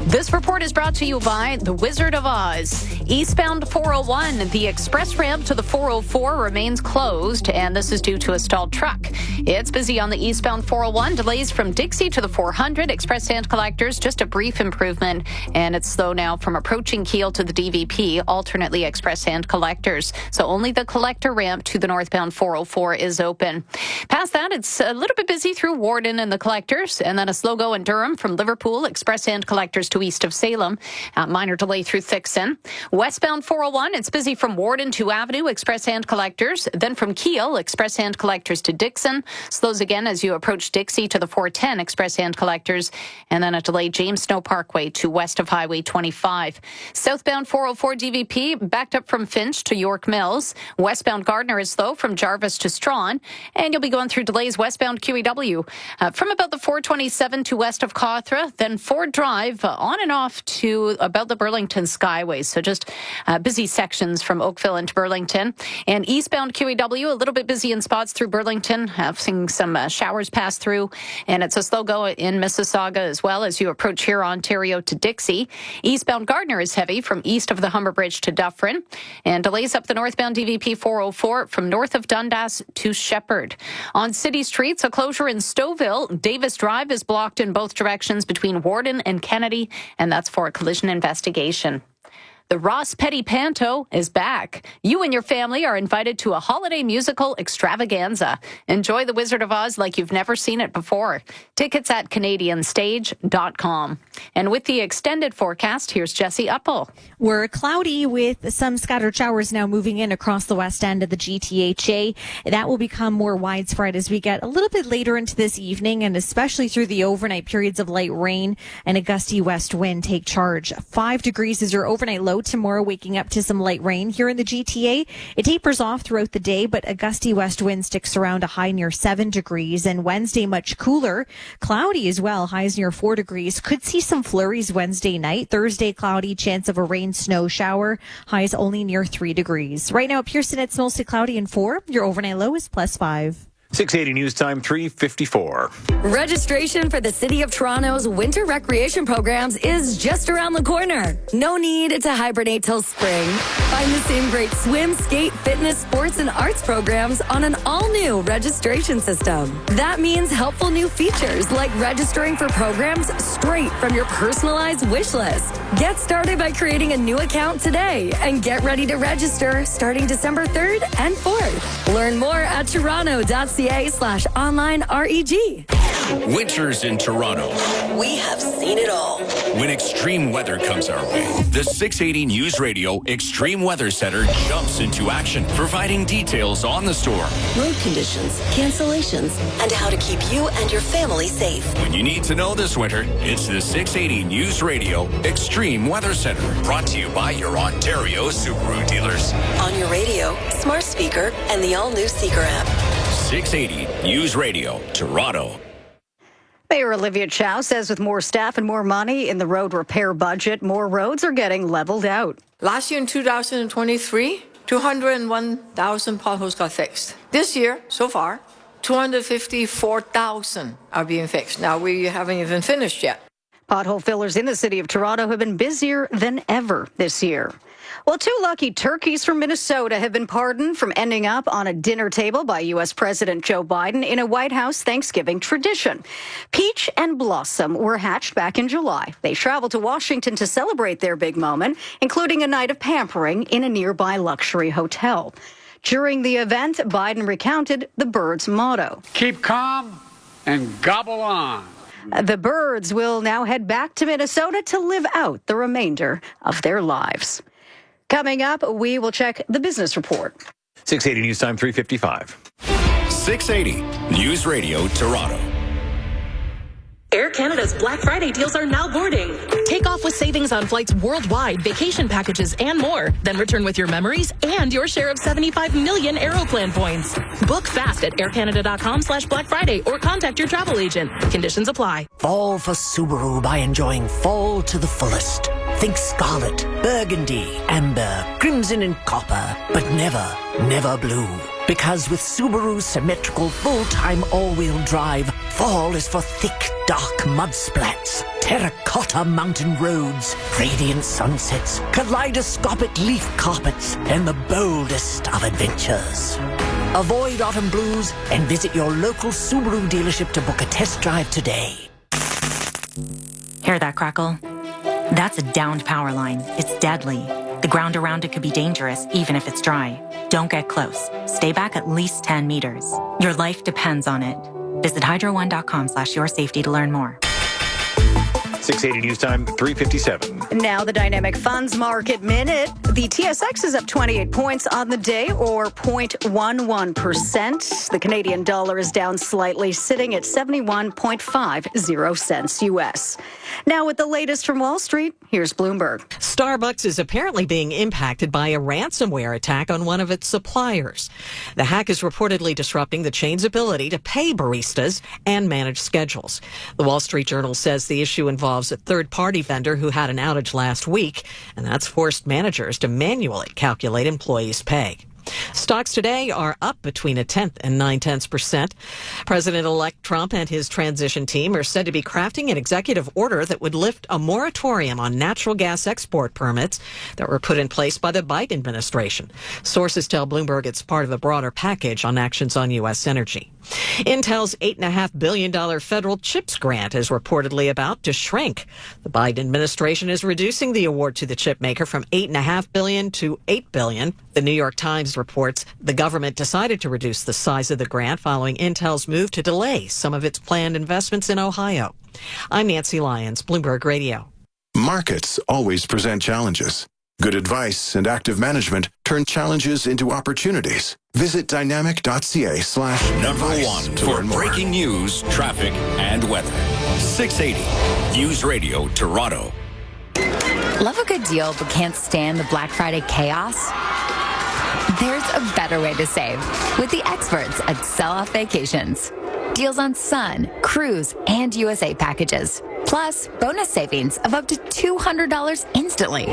This report is brought to you by the Wizard of Oz. Eastbound 401, the express ramp to the 404 remains closed, and this is due to a stalled truck. It's busy on the eastbound 401. Delays from Dixie to the 400. Express and collectors, just a brief improvement, and it's slow now from approaching Kiel to the DVP, alternately express and collectors. So only the collector ramp to the northbound 404 is open. Past that, it's a little bit busy through Warden and the collectors, and then a slow go in Durham from Liverpool, express and collectors to east of Salem. Minor delay through Thixon. Westbound 401, it's busy from Warden to Avenue, express and collectors. Then from Kiel, express and collectors to Dixon. Slows again as you approach Dixie to the 410, express and collectors. And then a delay James Snow Parkway to west of Highway 25. Southbound 404 DVP, backed up from Finch to York Mills. Westbound Gardner is slow from Jarvis to Strawn. And you'll be going through delays westbound QEW from about the 427 to west of Cawthra. Then Ford Drive on and off to about the Burlington Skyway. So just busy sections from Oakville into Burlington. And eastbound QEW, a little bit busy in spots through Burlington, having some showers pass through. And it's a slow go in Mississauga as well as you approach here Ontario to Dixie. Eastbound Gardner is heavy from east of the Humber Bridge to Dufferin. And delays up the northbound DVP 404 from north of Dundas to Shepherd. On city streets, a closure in Stouffville. Davis Drive is blocked in both directions between Warden and Kennedy, and that's for a collision investigation. The Ross Petty Panto is back. You and your family are invited to a holiday musical extravaganza. Enjoy The Wizard of Oz like you've never seen it before. Tickets at CanadianStage.com. And with the extended forecast, here's Jesse Uppel. We're cloudy with some scattered showers now moving in across the west end of the GTHA. That will become more widespread as we get a little bit later into this evening, and especially through the overnight periods of light rain and a gusty west wind take charge. 5 degrees is your overnight low tomorrow, waking up to some light rain here in the GTA. It tapers off throughout the day, but a gusty west wind sticks around a high near 7 degrees. And Wednesday, much cooler, cloudy as well, highs near 4 degrees. Could see some flurries Wednesday night. Thursday, cloudy, chance of a rain snow shower, highs only near 3 degrees. Right now at Pearson, it's mostly cloudy and 4. Your overnight low is +5. 680 News Time, 3:54. Registration for the City of Toronto's winter recreation programs is just around the corner. No need to hibernate till spring. Find the same great swim, skate, fitness, sports, and arts programs on an all-new registration system. That means helpful new features like registering for programs straight from your personalized wish list. Get started by creating a new account today and get ready to register starting December 3rd and 4th. Learn more at toronto.ca/online reg. Winters in Toronto. We have seen it all. When extreme weather comes our way, the 680 News Radio Extreme Weather Center jumps into action, providing details on the storm, Road conditions, cancellations, and how to keep you and your family safe. When you need to know this winter, it's the 680 News Radio Extreme Weather Center, brought to you by your Ontario Subaru dealers. On your radio, smart speaker, and the all-new Seeker app. 680 News Radio, Toronto. Mayor Olivia Chow says with more staff and more money in the road repair budget, more roads are getting leveled out. Last year in 2023, 201,000 potholes got fixed. This year, so far, 254,000 are being fixed. Now, we haven't even finished yet. Pothole fillers in the city of Toronto have been busier than ever this year. Well, 2 lucky turkeys from Minnesota have been pardoned from ending up on a dinner table by U.S. President Joe Biden in a White House Thanksgiving tradition. Peach and Blossom were hatched back in July. They traveled to Washington to celebrate their big moment, including a night of pampering in a nearby luxury hotel. During the event, Biden recounted the birds' motto. Keep calm and gobble on. The birds will now head back to Minnesota to live out the remainder of their lives. Coming up, we will check the business report. 680 News Time, 3:55. 680 News Radio, Toronto. Air Canada's Black Friday deals are now boarding. Take off with savings on flights worldwide, vacation packages, and more. Then return with your memories and your share of 75 million Aeroplan points. Book fast at aircanada.com/Black Friday or contact your travel agent. Conditions apply. Fall for Subaru by enjoying fall to the fullest. Think scarlet, burgundy, amber, crimson and copper, but never, never blue. Because with Subaru's symmetrical full-time all-wheel drive, fall is for thick, dark mud splats, terracotta mountain roads, radiant sunsets, kaleidoscopic leaf carpets, and the boldest of adventures. Avoid autumn blues and visit your local Subaru dealership to book a test drive today. Hear that crackle? That's a downed power line. It's deadly. The ground around it could be dangerous, even if it's dry. Don't get close. Stay back at least 10 meters. Your life depends on it. Visit hydro1.com/yoursafety to learn more. 680 News Time, 3:57. Now the dynamic funds market minute. The TSX is up 28 points on the day, or 0.11%. The Canadian dollar is down slightly, sitting at 71.50 cents U.S. Now with the latest from Wall Street, here's Bloomberg. Starbucks is apparently being impacted by a ransomware attack on one of its suppliers. The hack is reportedly disrupting the chain's ability to pay baristas and manage schedules. The Wall Street Journal says the issue involves involves a third-party vendor who had an outage last week, and that's forced managers to manually calculate employees' pay. Stocks today are up between 0.1% and 0.9%. President-elect Trump and his transition team are said to be crafting an executive order that would lift a moratorium on natural gas export permits that were put in place by the Biden administration. Sources tell Bloomberg it's part of a broader package on actions on U.S. energy. Intel's $8.5 billion federal CHIPS grant is reportedly about to shrink. The Biden administration is reducing the award to the chip maker from $8.5 billion to $8 billion. The New York Times reports the government decided to reduce the size of the grant following Intel's move to delay some of its planned investments in Ohio. I'm Nancy Lyons, Bloomberg Radio. Markets always present challenges. Good advice and active management turn challenges into opportunities. Visit dynamic.ca/advice. Number one for breaking news, traffic, and weather. 680 News Radio Toronto. Love a good deal but can't stand the Black Friday chaos? There's a better way to save with the experts at Sell Off Vacations. Deals on Sun, Cruise, and USA packages. Plus, bonus savings of up to $200 instantly.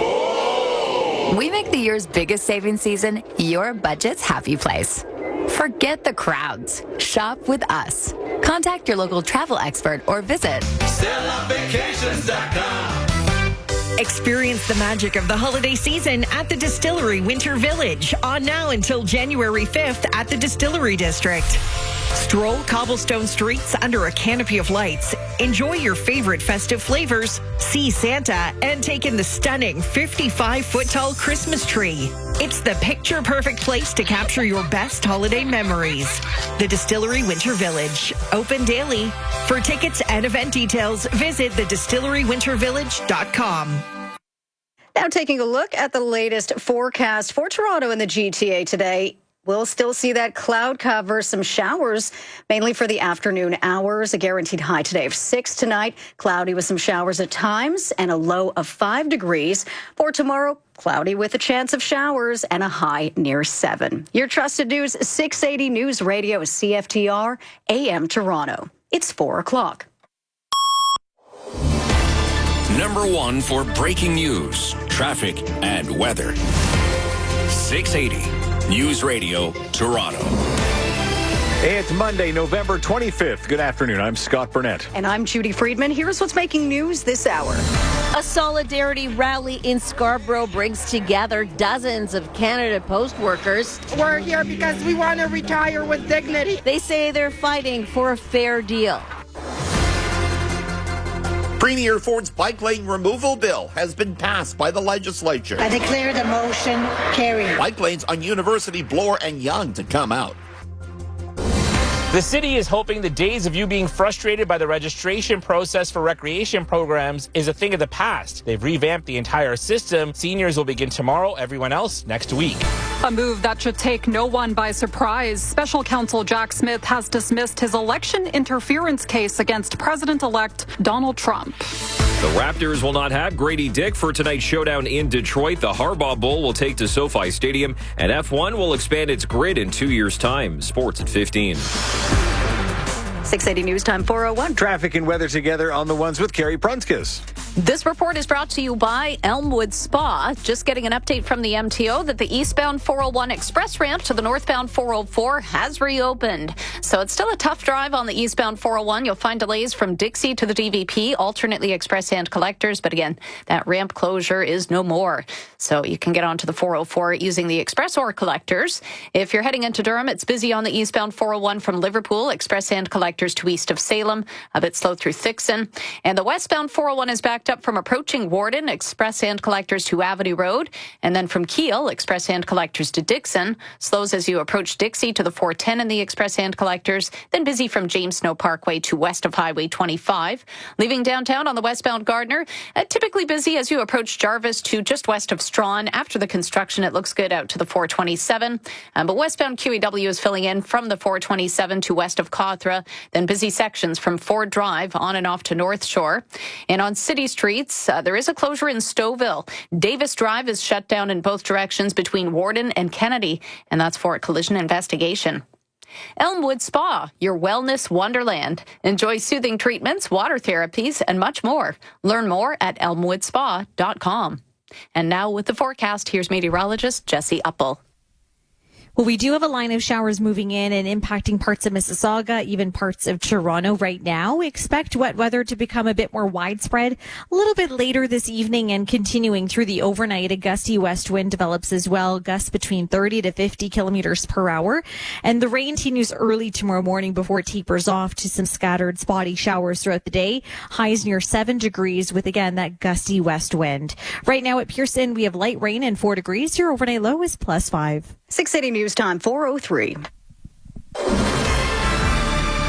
We make the year's biggest savings season your budget's happy place. Forget the crowds. Shop with us. Contact your local travel expert or visit selloffvacations.com. Experience the magic of the holiday season at the Distillery Winter Village, on now until January 5th at the Distillery District. Stroll cobblestone streets under a canopy of lights, enjoy your favorite festive flavors, see Santa, and take in the stunning 55-foot-tall Christmas tree. It's the picture-perfect place to capture your best holiday memories. The Distillery Winter Village, open daily. For tickets and event details, visit thedistillerywintervillage.com. Now taking a look at the latest forecast for Toronto and the GTA today. We'll still see that cloud cover, some showers, mainly for the afternoon hours. A guaranteed high today of 6 tonight. Cloudy with some showers at times and a low of 5 degrees. For tomorrow, cloudy with a chance of showers and a high near 7. Your trusted news, 680 News Radio, CFTR, AM Toronto. It's 4 o'clock. Number one for breaking news, traffic, and weather. 680 News Radio Toronto. It's Monday, November 25th. Good afternoon. I'm Scott Burnett. And I'm Judy Friedman. Here's what's making news this hour. A solidarity rally in Scarborough brings together dozens of Canada Post workers. We're here because we want to retire with dignity. They say they're fighting for a fair deal. Premier Ford's bike lane removal bill has been passed by the legislature. I declare the motion carried. Bike lanes on University, Bloor, and Yonge to come out. The city is hoping the days of you being frustrated by the registration process for recreation programs is a thing of the past. They've revamped the entire system. Seniors will begin tomorrow, everyone else next week. A move that should take no one by surprise. Special counsel Jack Smith has dismissed his election interference case against President-elect Donald Trump. The Raptors will not have Grady Dick for tonight's showdown in Detroit. The Harbaugh Bowl will take to SoFi Stadium, and F1 will expand its grid in 2 years' time. Sports at 15. 680 News Time 401. Traffic and weather together on the ones with Carrie Prunskis. This report is brought to you by Elmwood Spa. Just getting an update from the MTO that the eastbound 401 express ramp to the northbound 404 has reopened. So it's still a tough drive on the eastbound 401. You'll find delays from Dixie to the DVP, alternately express and collectors. But again, that ramp closure is no more. So you can get onto the 404 using the express or collectors. If you're heading into Durham, it's busy on the eastbound 401 from Liverpool, express and collectors to east of Salem. A bit slow through Thixon. And the westbound 401 is backed up from approaching Warden, express and collectors to Avenue Road, and then from Kiel, express and collectors to Dixon. Slows as you approach Dixie to the 410 and the express and collectors, then busy from James Snow Parkway to west of Highway 25. Leaving downtown on the westbound Gardner, typically busy as you approach Jarvis to just west of Strawn. After the construction, it looks good out to the 427. But westbound QEW is filling in from the 427 to west of Cawthra, then busy sections from Ford Drive on and off to North Shore. And on city streets, there is a closure in Stouffville. Davis Drive is shut down in both directions between Warden and Kennedy, and that's for a collision investigation. Elmwood Spa, your wellness wonderland. Enjoy soothing treatments, water therapies, and much more. Learn more at elmwoodspa.com. And now with the forecast, here's meteorologist Jesse Uppel. Well, we do have a line of showers moving in and impacting parts of Mississauga, even parts of Toronto right now. We expect wet weather to become a bit more widespread a little bit later this evening and continuing through the overnight. A gusty west wind develops as well, gusts between 30 to 50 kilometers per hour. And the rain continues early tomorrow morning before it tapers off to some scattered spotty showers throughout the day. Highs near 7 degrees with, again, that gusty west wind. Right now at Pearson, we have light rain and 4 degrees. Your overnight low is +5. 680 News Time, 4:03.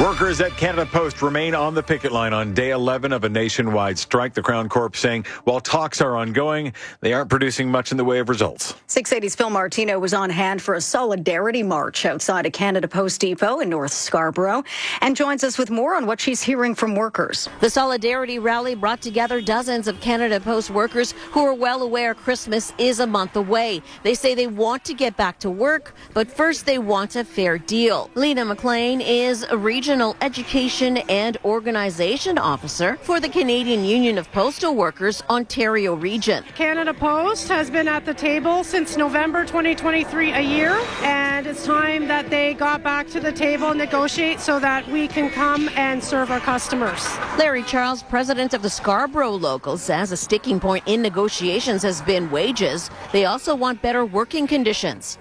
Workers at Canada Post remain on the picket line on day 11 of a nationwide strike. The Crown Corp saying while talks are ongoing, they aren't producing much in the way of results. 680's Phil Martino was on hand for a solidarity march outside of Canada Post Depot in North Scarborough and joins us with more on what she's hearing from workers. The solidarity rally brought together dozens of Canada Post workers who are well aware Christmas is a month away. They say they want to get back to work, but first they want a fair deal. Lena McLean is a Regional Education and Organization Officer for the Canadian Union of Postal Workers, Ontario Region. Canada Post has been at the table since November 2023 a year, and it's time that they got back to the table and negotiate so that we can come and serve our customers. Larry Charles, president of the Scarborough Local, says a sticking point in negotiations has been wages. They also want better working conditions.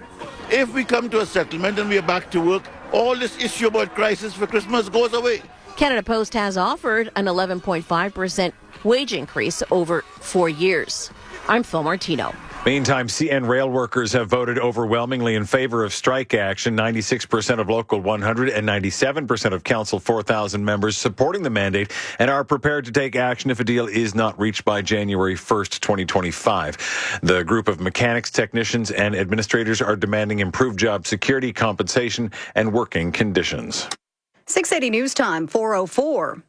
If we come to a settlement and we are back to work, all this issue about crisis for Christmas goes away. Canada Post has offered an 11.5% wage increase over 4 years. I'm Phil Martino. Meantime, CN rail workers have voted overwhelmingly in favor of strike action. 96% of Local 100 and 97% of Council 4000 members supporting the mandate and are prepared to take action if a deal is not reached by January 1st, 2025. The group of mechanics, technicians, and administrators are demanding improved job security, compensation, and working conditions. 680 News Time, 4:04.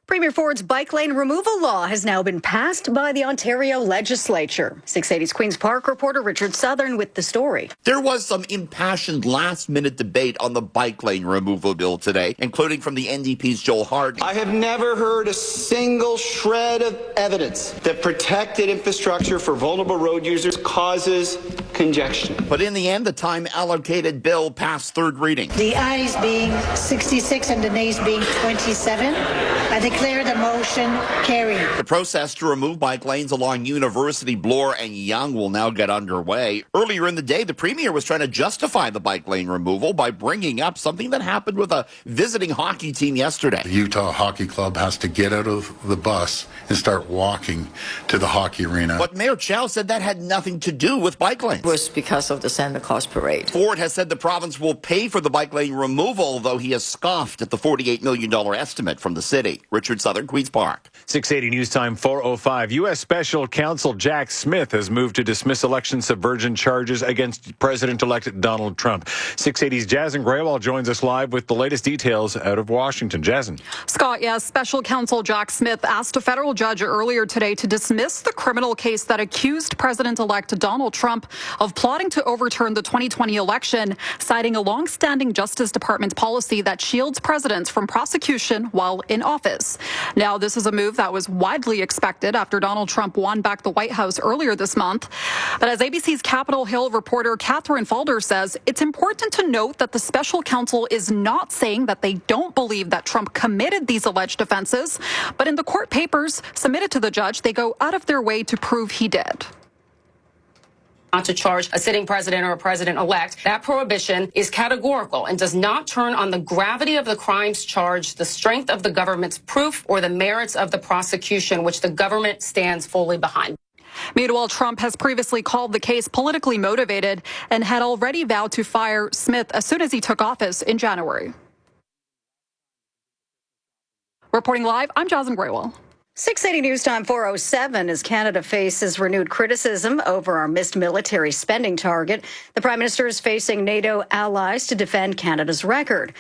Premier Ford's bike lane removal law has now been passed by the Ontario legislature. 680's Queen's Park reporter Richard Southern with the story. There was some impassioned last-minute debate on the bike lane removal bill today, including from the NDP's Joel Harding. I have never heard a single shred of evidence that protected infrastructure for vulnerable road users causes congestion. But in the end, the time-allocated bill passed third reading. The ayes being 66 and the nays being 27. I declare the motion carried. The process to remove bike lanes along University, Bloor, and Yonge will now get underway. Earlier in the day, the Premier was trying to justify the bike lane removal by bringing up something that happened with a visiting hockey team yesterday. The Utah Hockey Club has to get out of the bus and start walking to the hockey arena. But Mayor Chow said that had nothing to do with bike lanes. It was because of the Santa Claus parade. Ford has said the province will pay for the bike lane removal, though he has scoffed at the $48 million estimate from the city. Richard Southern, Queen's Park. 680 News Time, 4:05. U.S. Special Counsel Jack Smith has moved to dismiss election subversion charges against President-elect Donald Trump. 680's Jason Graywall joins us live with the latest details out of Washington. Jason. Scott, yes, Special Counsel Jack Smith asked a federal judge earlier today to dismiss the criminal case that accused President-elect Donald Trump of plotting to overturn the 2020 election, citing a long-standing Justice Department policy that shields presidents from prosecution while in office. Now, this is a move that was widely expected after Donald Trump won back the White House earlier this month. But as ABC's Capitol Hill reporter Catherine Falder says, it's important to note that the special counsel is not saying that they don't believe that Trump committed these alleged offenses, but in the court papers submitted to the judge, they go out of their way to prove he did. Not to charge a sitting president or a president-elect. That prohibition is categorical and does not turn on the gravity of the crimes charged, the strength of the government's proof, or the merits of the prosecution, which the government stands fully behind. Meanwhile, Trump has previously called the case politically motivated and had already vowed to fire Smith as soon as he took office in January. Reporting live, I'm Jason Graywell. 680 News Time, 4:07. As Canada faces renewed criticism over our missed military spending target, the Prime Minister is facing NATO allies to defend Canada's record.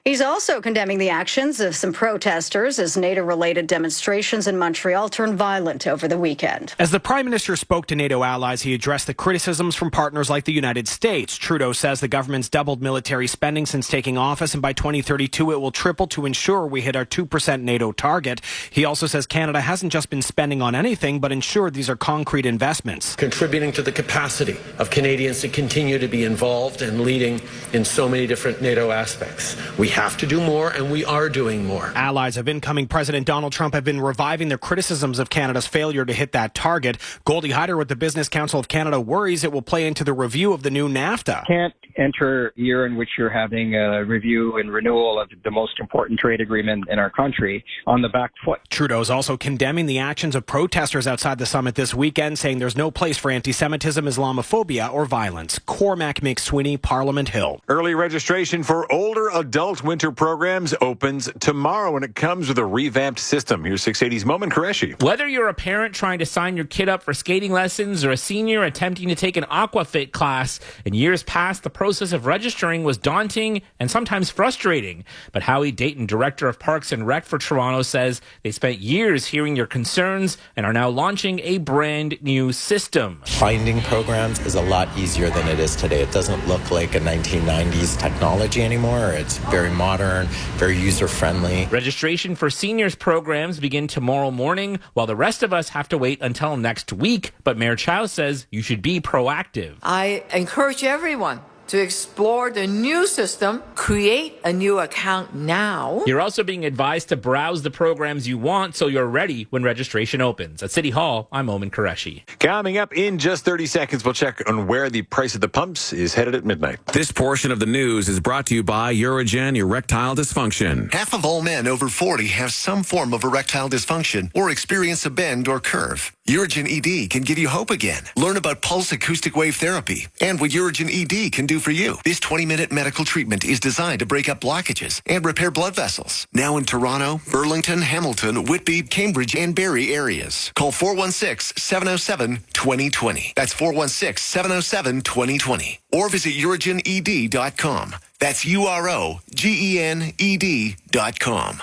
He's also condemning the actions of some protesters as NATO-related demonstrations in Montreal turned violent over the weekend. As the Prime Minister spoke to NATO allies, he addressed the criticisms from partners like the United States. Trudeau says the government's doubled military spending since taking office, and by 2032 it will triple to ensure we hit our 2% NATO target. He also says Canada hasn't just been spending on anything, but ensured these are concrete investments. Contributing to the capacity of Canadians to continue to be involved and leading in so many different NATO aspects. We have to do more, and we are doing more. Allies of incoming President Donald Trump have been reviving their criticisms of Canada's failure to hit that target. Goldie Hyder with the Business Council of Canada worries it will play into the review of the new NAFTA. Can't enter a year in which you're having a review and renewal of the most important trade agreement in our country on the back foot. Trudeau's also condemning the actions of protesters outside the summit this weekend, saying there's no place for anti-Semitism, Islamophobia, or violence. Cormac McSweeney, Parliament Hill. Early registration for older adult winter programs opens tomorrow, and it comes with a revamped system. Here's 680's Momin Qureshi. Whether you're a parent trying to sign your kid up for skating lessons or a senior attempting to take an aquafit class, in years past, the process of registering was daunting and sometimes frustrating. But Howie Dayton, Director of Parks and Rec for Toronto, says they spent years hearing your concerns and are now launching a brand new system. Finding programs is a lot easier than it is today. It doesn't look like a 1990s technology anymore. It's very modern, very user-friendly. Registration for seniors programs begin tomorrow morning, while the rest of us have to wait until next week. But Mayor Chow says you should be proactive. I encourage everyone to explore the new system, create a new account now. You're also being advised to browse the programs you want so you're ready when registration opens. At City Hall, I'm Momin Qureshi. Coming up in just 30 seconds, we'll check on where the price of the pumps is headed at midnight. This portion of the news is brought to you by Urogen Erectile Dysfunction. Half of all men over 40 have some form of erectile dysfunction or experience a bend or curve. Urogen ED can give you hope again. Learn about pulse acoustic wave therapy and what Urogen ED can do for you. This 20-minute medical treatment is designed to break up blockages and repair blood vessels. Now in Toronto, Burlington, Hamilton, Whitby, Cambridge, and Barrie areas. Call 416-707-2020. That's 416-707-2020. Or visit urogened.com. That's UROGENED.com.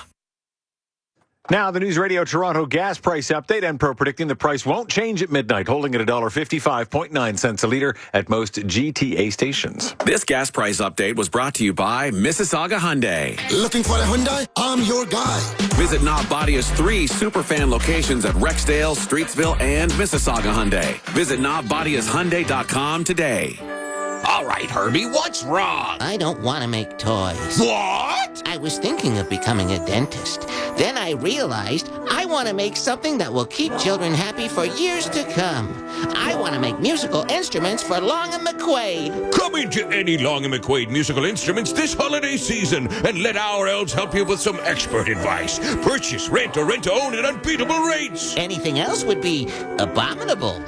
Now, the News Radio Toronto gas price update. Enpro predicting the price won't change at midnight, holding at $1.55.9 a litre at most GTA stations. This gas price update was brought to you by Mississauga Hyundai. Looking for a Hyundai? I'm your guy. Visit Nobbadia's 3 Superfan locations at Rexdale, Streetsville, and Mississauga Hyundai. Visit NobbadiasHyundai.com today. All right, Herbie, what's wrong? I don't want to make toys. What? I was thinking of becoming a dentist. Then I realized I want to make something that will keep children happy for years to come. I want to make musical instruments for Long and McQuaid. Come into any Long and McQuaid musical instruments this holiday season and let our elves help you with some expert advice. Purchase, rent, or rent-to-own at unbeatable rates. Anything else would be abominable.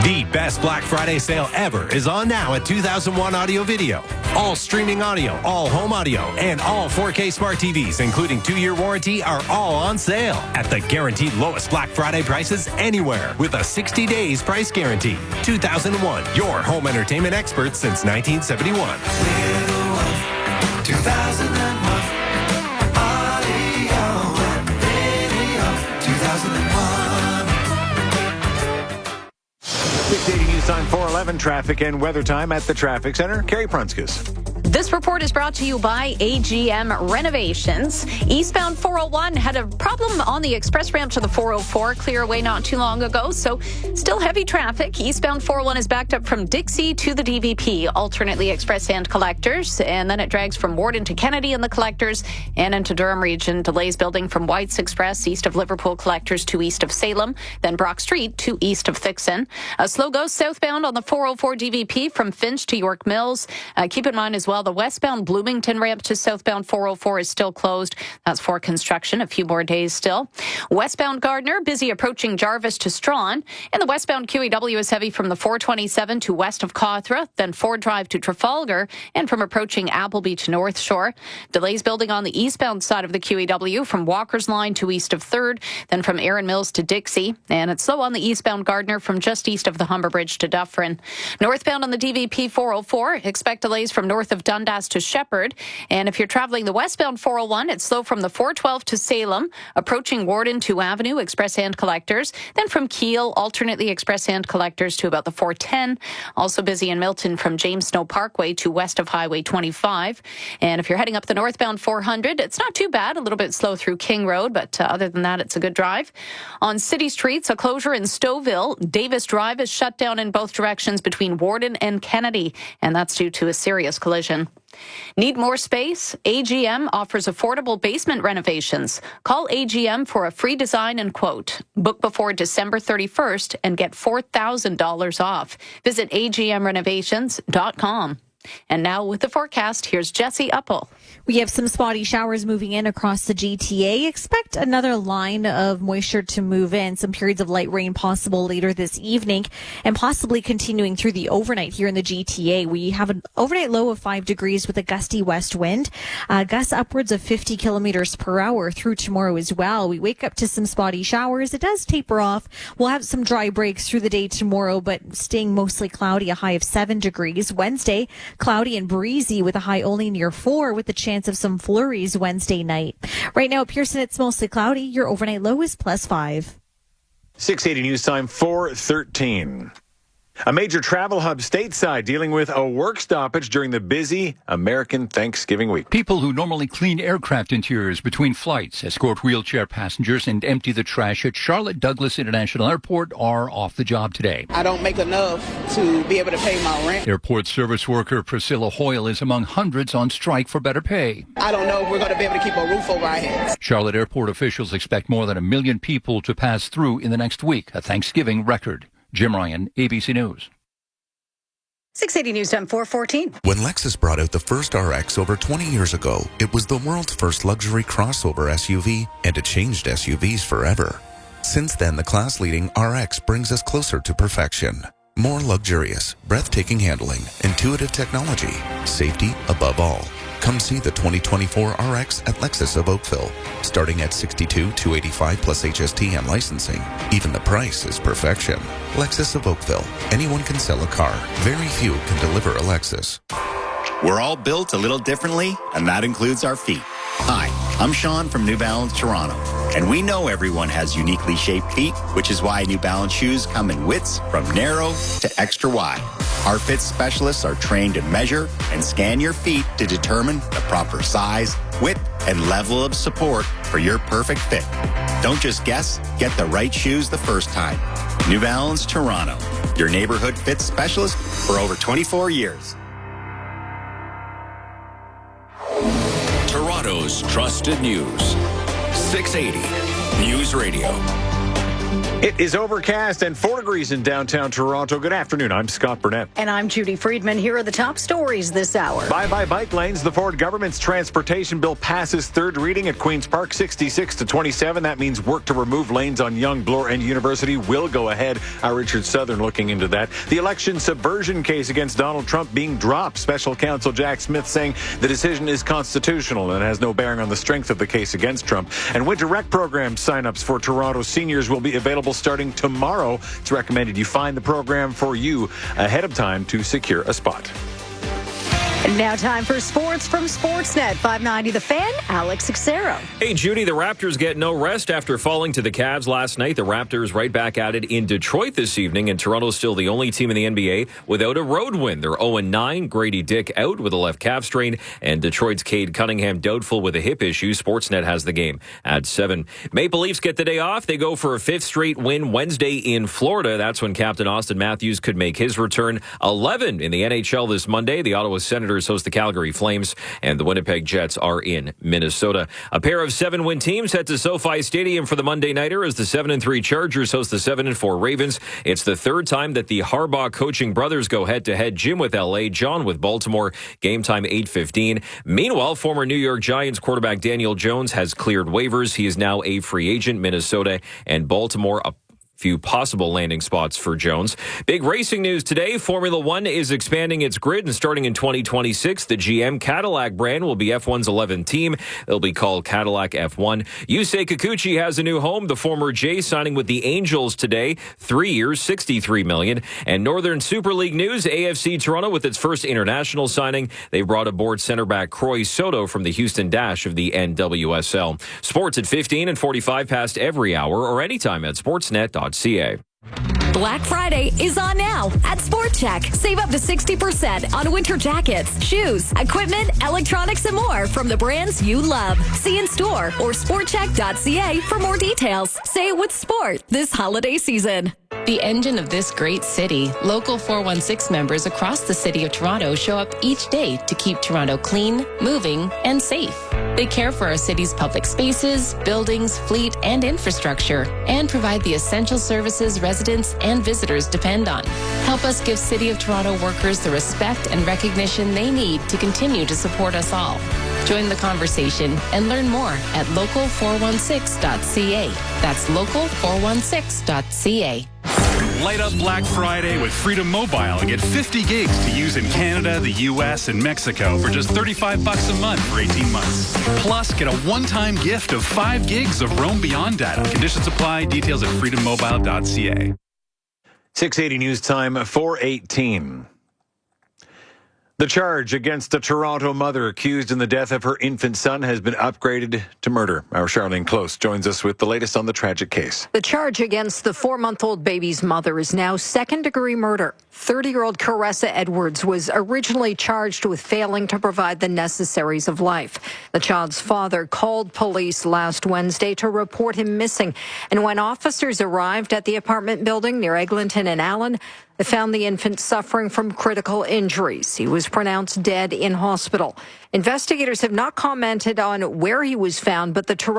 The best Black Friday sale ever is on now at 2001 Audio Video. All streaming audio, all home audio, and all 4K smart TVs, including 2-year warranty, are all on sale at the guaranteed lowest Black Friday prices anywhere with a 60 days price guarantee. 2001, your home entertainment experts since 1971. 2001 Audio and Video. 2001. 680 News Time 411 traffic and weather time at the traffic center. Carrie Prunskis. This report is brought to you by AGM Renovations. Eastbound 401 had a problem on the express ramp to the 404 clearway not too long ago, so still heavy traffic. Eastbound 401 is backed up from Dixie to the DVP, alternately express and collectors, and then it drags from Warden to Kennedy and the collectors and into Durham region. Delays building from White's Express east of Liverpool collectors to east of Salem, then Brock Street to east of Thixon. A slow go southbound on the 404 DVP from Finch to York Mills. Keep in mind as well well. The westbound Bloomington ramp to southbound 404 is still closed. That's for construction. A few more days still. Westbound Gardner, busy approaching Jarvis to Strawn. And the westbound QEW is heavy from the 427 to west of Cawthra, then Ford Drive to Trafalgar, and from approaching Appleby to North Shore. Delays building on the eastbound side of the QEW from Walker's Line to east of 3rd, then from Erin Mills to Dixie. And it's slow on the eastbound Gardner from just east of the Humber Bridge to Dufferin. Northbound on the DVP 404, expect delays from north of Dundas to Shepherd. And if you're traveling the westbound 401, it's slow from the 412 to Salem, approaching Warden to Avenue, express hand collectors. Then from Kiel, alternately express hand collectors to about the 410. Also busy in Milton from James Snow Parkway to west of Highway 25. And if you're heading up the northbound 400, it's not too bad. A little bit slow through King Road, but other than that, it's a good drive. On city streets, a closure in Stouffville. Davis Drive is shut down in both directions between Warden and Kennedy, and that's due to a serious collision. Need more space? AGM offers affordable basement renovations. Call AGM for a free design and quote. Book before December 31st and get $4,000 off. Visit agmrenovations.com. And now with the forecast, here's Jesse Uppel. We have some spotty showers moving in across the GTA. Expect another line of moisture to move in. Some periods of light rain possible later this evening and possibly continuing through the overnight here in the GTA. We have an overnight low of 5 degrees with a gusty west wind, gusts upwards of 50 kilometers per hour through tomorrow as well. We wake up to some spotty showers. It does taper off. We'll have some dry breaks through the day tomorrow, but staying mostly cloudy, a high of 7 degrees. Wednesday, cloudy and breezy with a high only near 4 with the chance of some flurries Wednesday night. Right now at Pearson, it's mostly cloudy. Your overnight low is +5. 680 News Time 4:13. A major travel hub stateside dealing with a work stoppage during the busy American Thanksgiving week. People who normally clean aircraft interiors between flights, escort wheelchair passengers, and empty the trash at Charlotte Douglas International Airport are off the job today. I don't make enough to be able to pay my rent. Airport service worker Priscilla Hoyle is among hundreds on strike for better pay. I don't know if we're going to be able to keep a roof over our heads. Charlotte Airport officials expect more than 1 million people to pass through in the next week, a Thanksgiving record. Jim Ryan, ABC News. 680 News Time 4:14. When Lexus brought out the first RX over 20 years ago, it was the world's first luxury crossover SUV, and it changed SUVs forever. Since then, the class-leading RX brings us closer to perfection. More luxurious, breathtaking handling, intuitive technology, safety above all. Come see the 2024 RX at Lexus of Oakville. Starting at $62,285 plus HST and licensing. Even the price is perfection. Lexus of Oakville. Anyone can sell a car. Very few can deliver a Lexus. We're all built a little differently, and that includes our feet. Hi, I'm Sean from New Balance Toronto, and we know everyone has uniquely shaped feet, which is why New Balance shoes come in widths from narrow to extra wide. Our fit specialists are trained to measure and scan your feet to determine the proper size, width, and level of support for your perfect fit. Don't just guess, get the right shoes the first time. New Balance Toronto, your neighborhood fit specialist for over 24 years. Toronto's trusted news. 680 News Radio. It is overcast and 4 degrees in downtown Toronto. Good afternoon. I'm Scott Burnett. And I'm Judy Friedman. Here are the top stories this hour. Bye-bye bike lanes. The Ford government's transportation bill passes third reading at Queen's Park, 66-27. That means work to remove lanes on Yonge, Bloor, and University will go ahead. Our Richard Southern looking into that. The election subversion case against Donald Trump being dropped. Special counsel Jack Smith saying the decision is constitutional and has no bearing on the strength of the case against Trump. And Winter Rec program sign-ups for Toronto seniors will be available starting tomorrow. It's recommended you find the program for you ahead of time to secure a spot. And now time for sports from Sportsnet. 590 The Fan, Alex Xero. Hey, Judy, the Raptors get no rest after falling to the Cavs last night. The Raptors right back at it in Detroit this evening, and Toronto's still the only team in the NBA without a road win. They're 0-9. Grady Dick out with a left calf strain, and Detroit's Cade Cunningham doubtful with a hip issue. Sportsnet has the game at 7. Maple Leafs get the day off. They go for a 5th straight win Wednesday in Florida. That's when Captain Austin Matthews could make his return. 11 in the NHL this Monday. The Ottawa Senators Predators host the Calgary Flames, and the Winnipeg Jets are in Minnesota. A pair of 7-win teams head to SoFi Stadium for the Monday Nighter as the 7-3 Chargers host the 7-4 Ravens. It's the third time that the Harbaugh coaching brothers go head-to-head. Jim with LA, John with Baltimore. Game time 8:15. Meanwhile, former New York Giants quarterback Daniel Jones has cleared waivers. He is now a free agent. Minnesota and Baltimore a few possible landing spots for Jones. Big racing news today. Formula One is expanding its grid, and starting in 2026, the GM Cadillac brand will be F1's 11th team. They'll be called Cadillac F1. Yusei Kikuchi has a new home. The former J signing with the Angels today. 3 years, $63 million. And Northern Super League news, AFC Toronto with its first international signing. They brought aboard center back Croy Soto from the Houston Dash of the NWSL. Sports at 15 and 45 past every hour or anytime at sportsnet.ca. Black Friday is on now at SportCheck. Save up to 60% on winter jackets, shoes, equipment, electronics, and more from the brands you love. See in store or sportcheck.ca for more details. Say it with sport this holiday season. The engine of this great city, Local 416 members across the city of Toronto show up each day to keep Toronto clean, moving, and safe. They care for our city's public spaces, buildings, fleet, and infrastructure, and provide the essential services residents and visitors depend on. Help us give City of Toronto workers the respect and recognition they need to continue to support us all. Join the conversation and learn more at local416.ca. That's local416.ca. Light up Black Friday with Freedom Mobile and get 50 gigs to use in Canada, the U.S., and Mexico for just $35 a month for 18 months. Plus, get a one-time gift of 5 gigs of Roam Beyond data. Conditions apply. Details at freedommobile.ca. 6:80 news time, 4:18. The charge against a Toronto mother accused in the death of her infant son has been upgraded to murder. Our Charlene Close joins us with the latest on the tragic case. The charge against the 4-month-old baby's mother is now second-degree murder. 30-year-old Caressa Edwards was originally charged with failing to provide the necessaries of life. The child's father called police last Wednesday to report him missing. And when officers arrived at the apartment building near Eglinton and Allen, they found the infant suffering from critical injuries. He was pronounced dead in hospital. Investigators have not commented on where he was found, but the